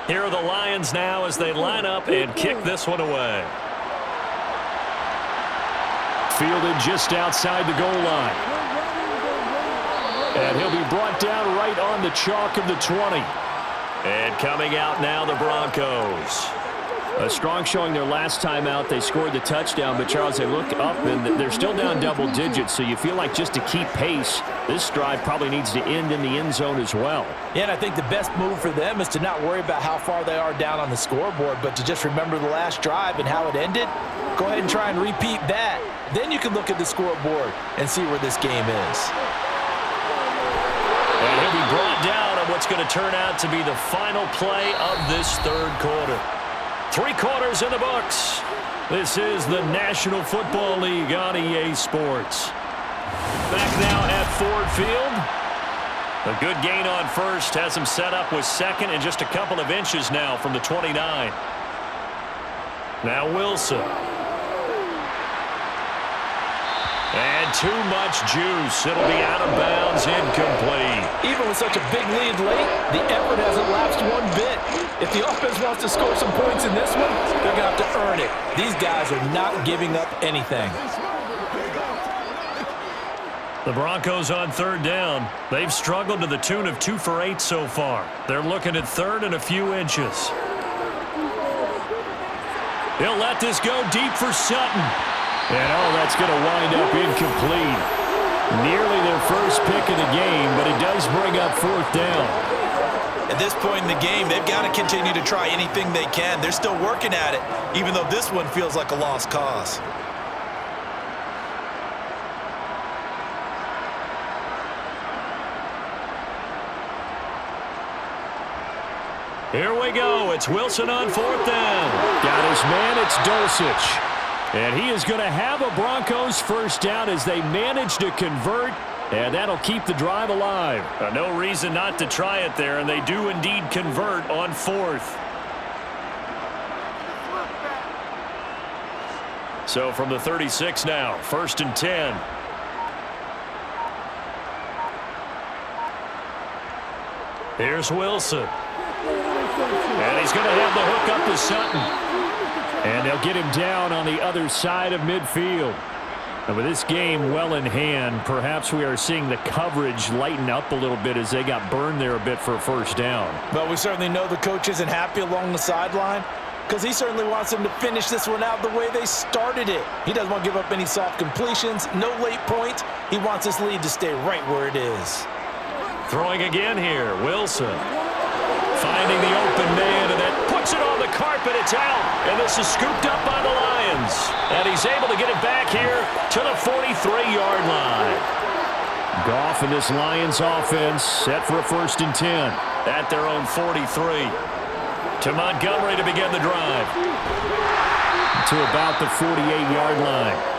Here are the Lions now as they line up and kick this one away. Fielded just outside the goal line. And he'll be brought down right on the chalk of the 20. And coming out now, the Broncos. A strong showing their last time out. They scored the touchdown, but Charles, they look up and they're still down double digits, so you feel like just to keep pace, this drive probably needs to end in the end zone as well. Yeah, and I think the best move for them is to not worry about how far they are down on the scoreboard, but to just remember the last drive and how it ended. Go ahead and try and repeat that. Then you can look at the scoreboard and see where this game is. And he'll be brought down on what's going to turn out to be the final play of this 3rd quarter. 3 quarters in the books. This is the National Football League on EA Sports. Back now at Ford Field. A good gain on first. Has him set up with 2nd and just a couple of inches now from the 29. Now Wilson. too much juice. It'll be out of bounds, incomplete. Even with such a big lead late, the effort hasn't lapsed one bit. If the offense wants to score some points in this one, they're going to have to earn it. These guys are not giving up anything. The Broncos on third down. They've struggled to the tune of 2 for 8 so far. They're looking at third and a few inches. He'll let this go deep for Sutton. And, that's going to wind up incomplete. Nearly their first pick of the game, but it does bring up fourth down. At this point in the game, they've got to continue to try anything they can. They're still working at it, even though this one feels like a lost cause. Here we go. It's Wilson on fourth down. Got his man. It's Dulcich. And he is going to have a Broncos first down as they manage to convert, and that'll keep the drive alive. No reason not to try it there, and they do indeed convert on fourth. So from the 36 now, 1st and 10. Here's Wilson. And he's going to have the hook up to Sutton. And they'll get him down on the other side of midfield. And with this game well in hand, perhaps we are seeing the coverage lighten up a little bit as they got burned there a bit for a first down. But we certainly know the coach isn't happy along the sideline because he certainly wants them to finish this one out the way they started it. He doesn't want to give up any soft completions, no late points. He wants this lead to stay right where it is. Throwing again here, Wilson. Finding the open man, and then puts it on the carpet. It's out, and this is scooped up by the Lions. And he's able to get it back here to the 43-yard line. Goff and this Lions offense set for a 1st and 10 at their own 43. To Montgomery to begin the drive. To about the 48-yard line.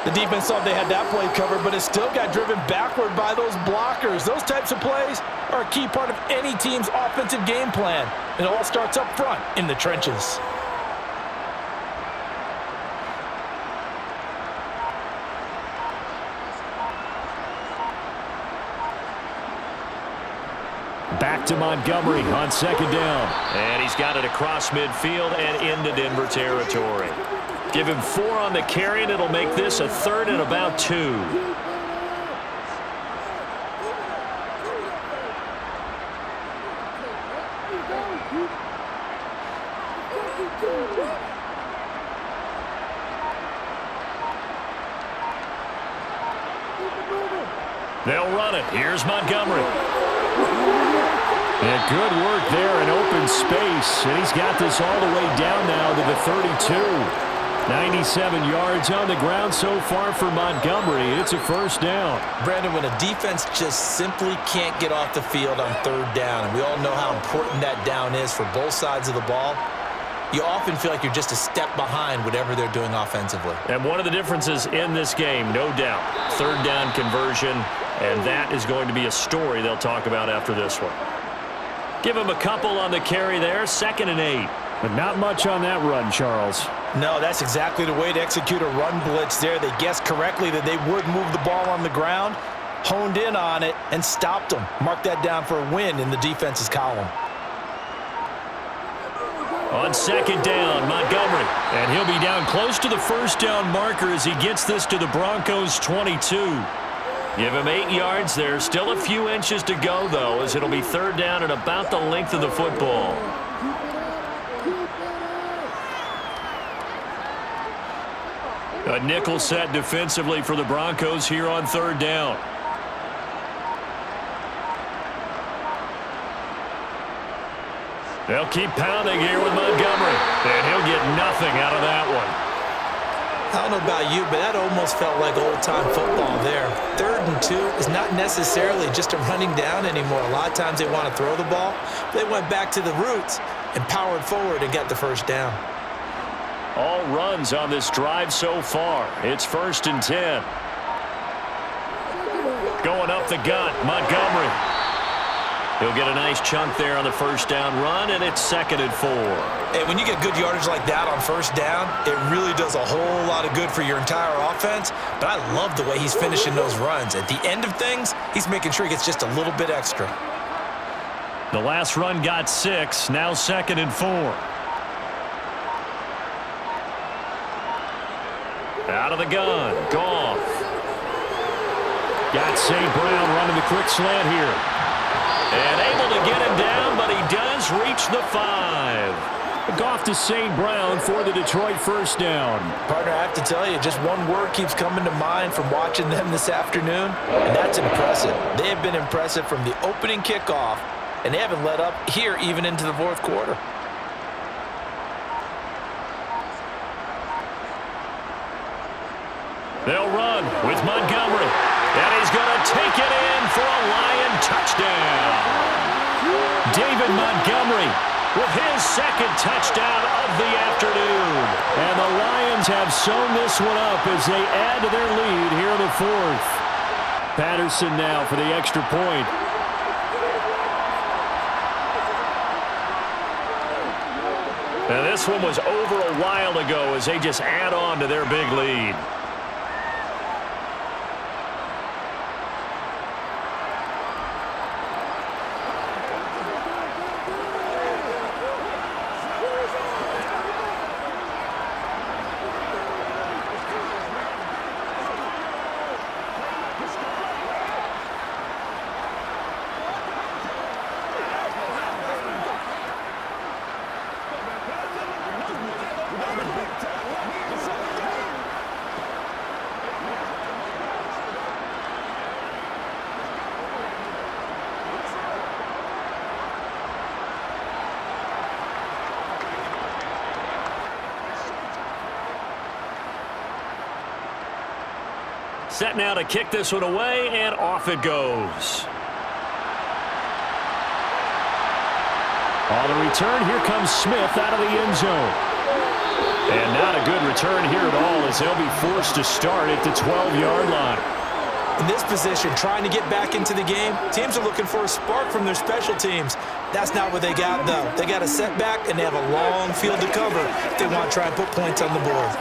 The defense thought they had that play covered, but it still got driven backward by those blockers. Those types of plays are a key part of any team's offensive game plan. It all starts up front in the trenches. Back to Montgomery on 2nd down. And he's got it across midfield and into Denver territory. Give him 4 on the carry, and it'll make this a 3rd and about 2. They'll run it. Here's Montgomery. And good work there in open space. And he's got this all the way down now to the 32. 97 yards on the ground so far for Montgomery. It's a first down. Brandon, when a defense just simply can't get off the field on 3rd down, and we all know how important that down is for both sides of the ball, you often feel like you're just a step behind whatever they're doing offensively. And one of the differences in this game, no doubt, 3rd down conversion, and that is going to be a story they'll talk about after this one. Give him a couple on the carry there, 2nd and 8. But not much on that run, Charles. No, that's exactly the way to execute a run blitz there. They guessed correctly that they would move the ball on the ground, honed in on it, and stopped them. Mark that down for a win in the defense's column. On 2nd down, Montgomery. And he'll be down close to the first down marker as he gets this to the Broncos' 22. Give him 8 yards there. Still a few inches to go, though, as it'll be 3rd down and about the length of the football. A nickel set defensively for the Broncos here on 3rd down. They'll keep pounding here with Montgomery, and he'll get nothing out of that one. I don't know about you, but that almost felt like old-time football there. 3rd and 2 is not necessarily just a running down anymore. A lot of times they want to throw the ball. They went back to the roots and powered forward and got the first down. All runs on this drive so far. It's 1st and 10. Going up the gut, Montgomery. He'll get a nice chunk there on the first down run, and it's 2nd and 4. And when you get good yardage like that on first down, it really does a whole lot of good for your entire offense. But I love the way he's finishing those runs. At the end of things, he's making sure he gets just a little bit extra. The last run got 6, now 2nd and 4. Out of the gun, Goff. Got St. Brown running the quick slant here. And able to get him down, but he does reach the 5. Goff to St. Brown for the Detroit first down. Partner, I have to tell you, just one word keeps coming to mind from watching them this afternoon, and that's impressive. They have been impressive from the opening kickoff, and they haven't let up here even into the fourth quarter. They'll run with Montgomery. And he's going to take it in for a Lion touchdown. David Montgomery with his 2nd touchdown of the afternoon. And the Lions have sewn this one up as they add to their lead here in the 4th. Patterson now for the extra point. And this one was over a while ago as they just add on to their big lead. Set now to kick this one away, and off it goes. On the return, here comes Smith out of the end zone. And not a good return here at all as they'll be forced to start at the 12-yard line. In this position, trying to get back into the game, teams are looking for a spark from their special teams. That's not what they got, though. They got a setback, and they have a long field to cover if they want to try and put points on the board.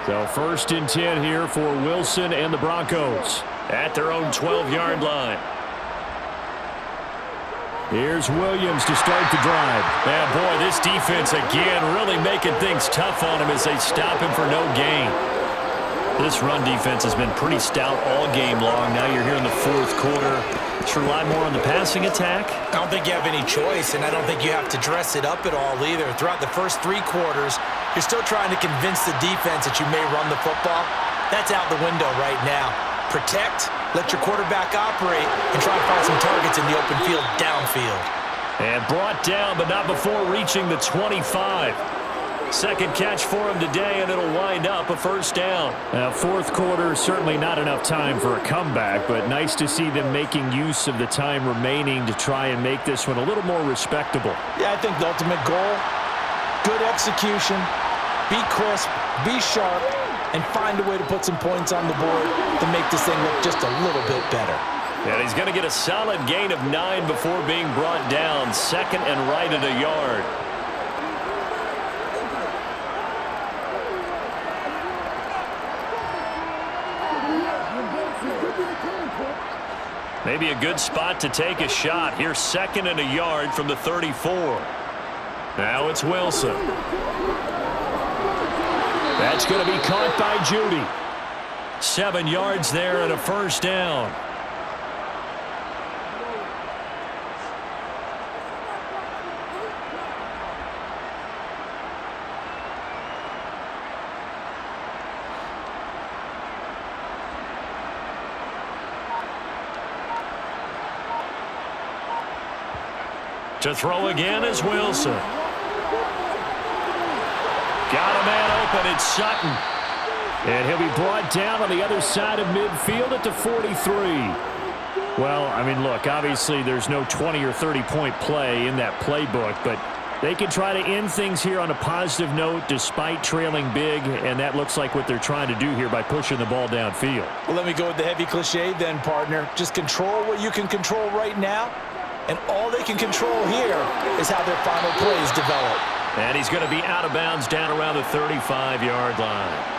So 1st and 10 here for Wilson and the Broncos at their own 12-yard line. Here's Williams to start the drive. And boy, this defense again really making things tough on him as they stop him for no gain. This run defense has been pretty stout all game long. Now you're here in the 4th quarter. Should rely more on the passing attack? I don't think you have any choice, and I don't think you have to dress it up at all either. Throughout the first 3 quarters, you're still trying to convince the defense that you may run the football. That's out the window right now. Protect, let your quarterback operate, and try to find some targets in the open field downfield. And brought down, but not before reaching the 25. 2nd catch for him today, and it'll wind up a first down. Now, 4th quarter, certainly not enough time for a comeback, but nice to see them making use of the time remaining to try and make this one a little more respectable. Yeah, I think the ultimate goal, good execution, be crisp, be sharp, and find a way to put some points on the board to make this thing look just a little bit better. And he's going to get a solid gain of 9 before being brought down. 2nd and right at a yard. Maybe a good spot to take a shot. Here's 2nd and a yard from the 34. Now it's Wilson. That's going to be caught by Judy. 7 yards there and a first down. To throw again is Wilson. Got a man open. It's Sutton. And he'll be brought down on the other side of midfield at the 43. Well, I mean, look, obviously there's no 20 or 30-point play in that playbook, but They can try to end things here on a positive note despite trailing big, and that looks like what they're trying to do here by pushing the ball downfield. Well, let me go with the heavy cliche then, partner. Just control what you can control right now, and all they can control here is how their final plays develop. And he's going to be out of bounds down around the 35-yard line.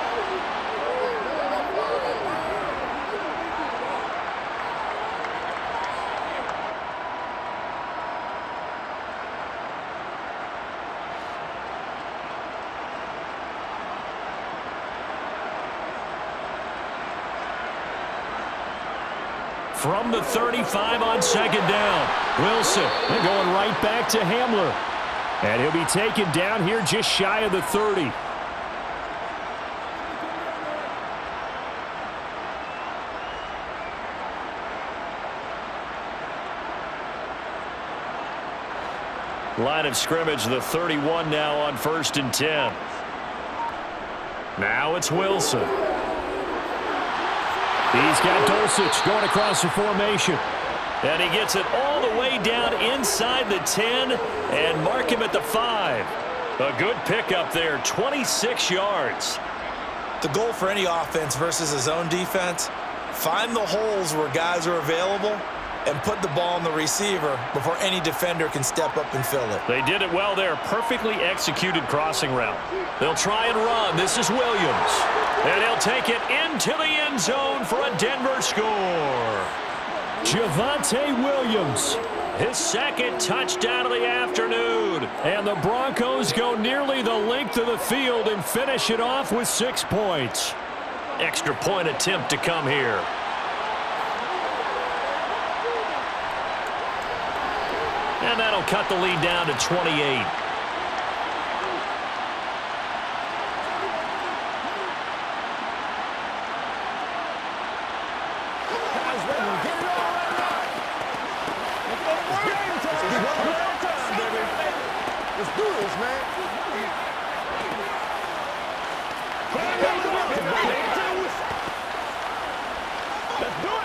From the 35 on second down, Wilson going right back to Hamler. And he'll be taken down here just shy of the 30. Line of scrimmage, the 31 now on 1st and 10. Now it's Wilson. He's got Dulcich going across the formation. And he gets it all the way down inside the 10 and mark him at the 5. A good pickup there, 26 yards. The goal for any offense versus a zone defense, find the holes where guys are available and put the ball on the receiver before any defender can step up and fill it. They did it well there. Perfectly executed crossing route. They'll try and run. This is Williams. And he'll take it into the end zone for a Denver score. Javonte Williams, his second touchdown of the afternoon. And the Broncos go nearly the length of the field and finish it off with 6 points. Extra point attempt to come here. And that'll cut the lead down to 28. Let's do this, man. Let's do it.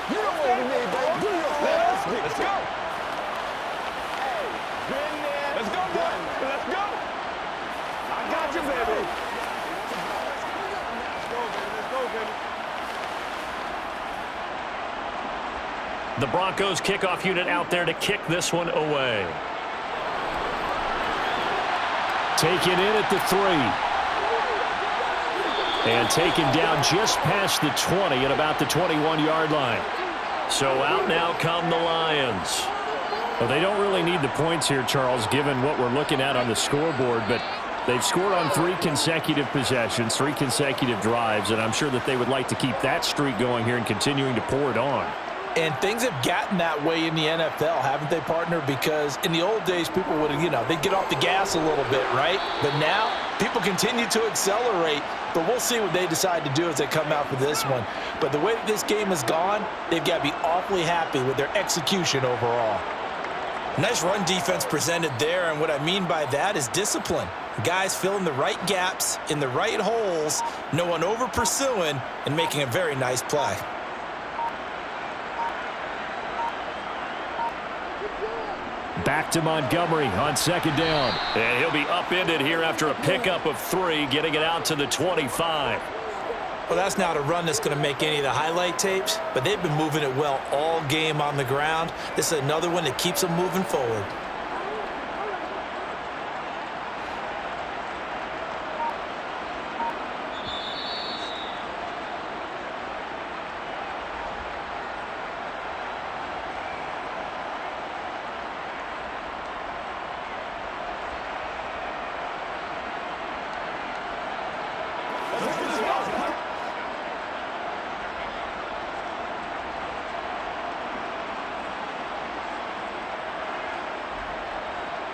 You know what we need, baby. Do your thing. Let's go. Hey, been there. Let's go, boy. Let's go. I got you, baby. Let's go, baby. Let's go, baby. The Broncos kickoff unit out there to kick this one away. Taken in at the 3. And taken down just past the 20 at about the 21-yard line. So out now come the Lions. Well, they don't really need the points here, Charles, given what we're looking at on the scoreboard, but they've scored on 3 consecutive possessions, 3 consecutive drives, and I'm sure that they would like to keep that streak going here and continuing to pour it on. And things have gotten that way in the NFL, haven't they, partner? Because in the old days, people would, they'd get off the gas a little bit, right? But now, people continue to accelerate. But we'll see what they decide to do as they come out for this one. But the way that this game has gone, they've got to be awfully happy with their execution overall. Nice run defense presented there, and what I mean by that is discipline. Guys filling the right gaps in the right holes, no one over pursuing, and making a very nice play. Back to Montgomery on second down. And he'll be upended here after a pickup of 3, getting it out to the 25. Well, that's not a run that's going to make any of the highlight tapes, but they've been moving it well all game on the ground. This is another one that keeps them moving forward.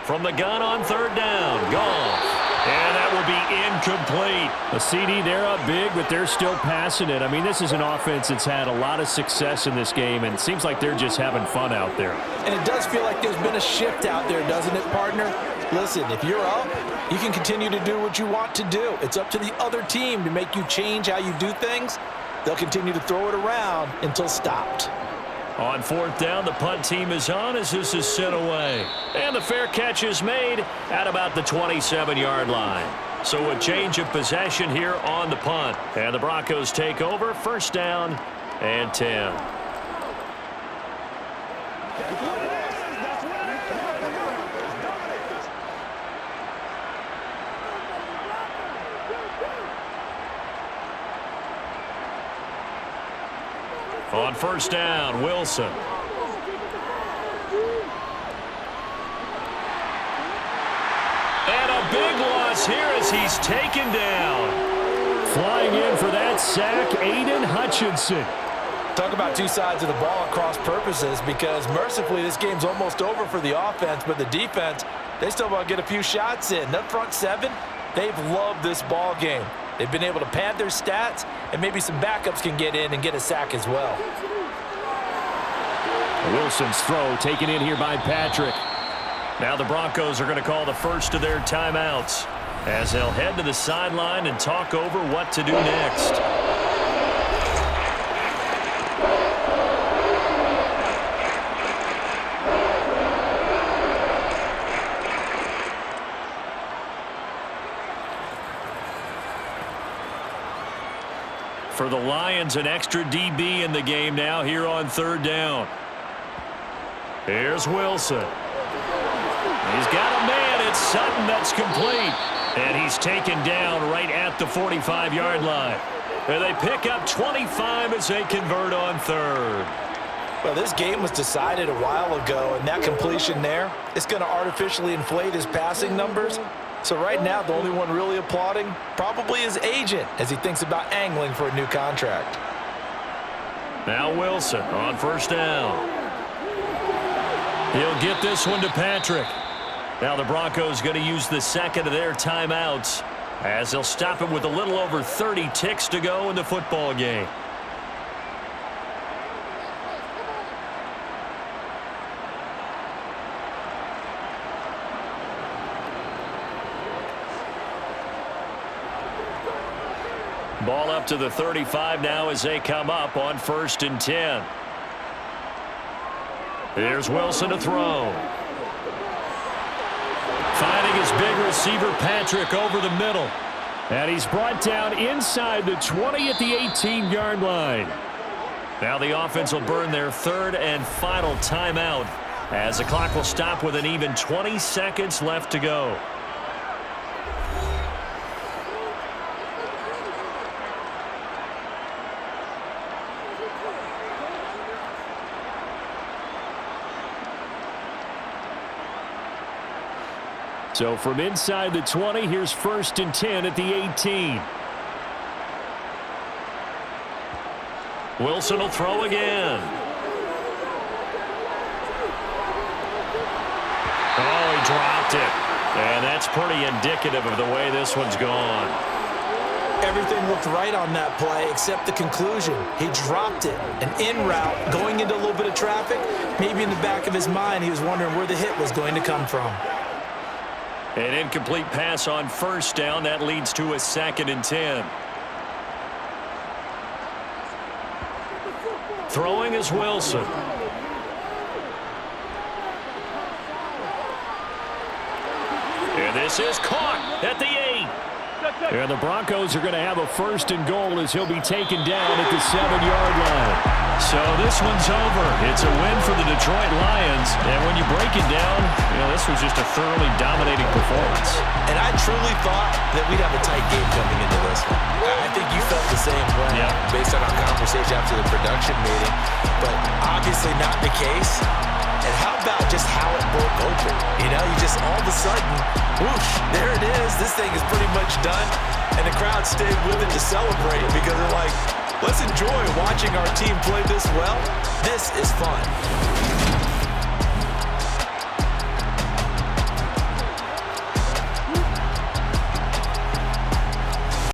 From the gun on third down, Goff. And that will be incomplete. A CD, they're up big, but they're still passing it. I mean, this is an offense that's had a lot of success in this game, and it seems like they're just having fun out there. And it does feel like there's been a shift out there, doesn't it, partner? Listen, if you're up, you can continue to do what you want to do. It's up to the other team to make you change how you do things. they'll continue to throw it around until stopped. On fourth down, the punt team is on as this is sent away. And the fair catch is made at about the 27-yard line. So a change of possession here on the punt. And the Broncos take over, first down and 10. On first down, Wilson. And a big loss here as he's taken down. Flying in for that sack, Aiden Hutchinson. Talk about two sides of the ball at cross purposes, because mercifully this game's almost over for the offense, but the defense, they still want to get a few shots in. That front seven, they've loved this ball game. They've been able to pad their stats, and maybe some backups can get in and get a sack as well. Wilson's throw taken in here by Patrick. Now the Broncos are going to call the first of their timeouts as they'll head to the sideline and talk over what to do next. For the Lions, an extra DB in the game now here on third down. Here's Wilson. He's got a man. It's Sutton that's complete. And he's taken down right at the 45-yard line. And they pick up 25 as they convert on third. Well, this game was decided a while ago, and that completion there, it's going to artificially inflate his passing numbers. So right now, the only one really applauding probably his agent as he thinks about angling for a new contract. Now Wilson on first down. He'll get this one to Patrick. Now the Broncos going to use the second of their timeouts as they'll stop it with a little over 30 ticks to go in the football game. Ball up to the 35 now as they come up on first and 10. Here's Wilson to throw. Finding his big receiver, Patrick, over the middle. And he's brought down inside the 20 at the 18-yard line. Now the offense will burn their third and final timeout as the clock will stop with an even 20 seconds left to go. So from inside the 20, here's first and 10 at the 18. Wilson will throw again. Oh, he dropped it. And that's pretty indicative of the way this one's gone. Everything looked right on that play except the conclusion. He dropped it. An in route going into a little bit of traffic. Maybe in the back of his mind he was wondering where the hit was going to come from. An incomplete pass on first down. That leads to a second and 10. Throwing is Wilson. And this is caught at the 8. And the Broncos are going to have a first and goal as he'll be taken down at the 7-yard line. So this one's over. It's a win for the Detroit Lions. And when you break it down, this was just a thoroughly dominating performance. And I truly thought that we'd have a tight game coming into this one. I think you felt the same way based on our conversation after the production meeting. But obviously not the case. And how about just how it broke open? You just all of a sudden, whoosh, there it is. This thing is pretty much done. And the crowd stayed with it to celebrate because they're like, let's enjoy watching our team play this well. This is fun.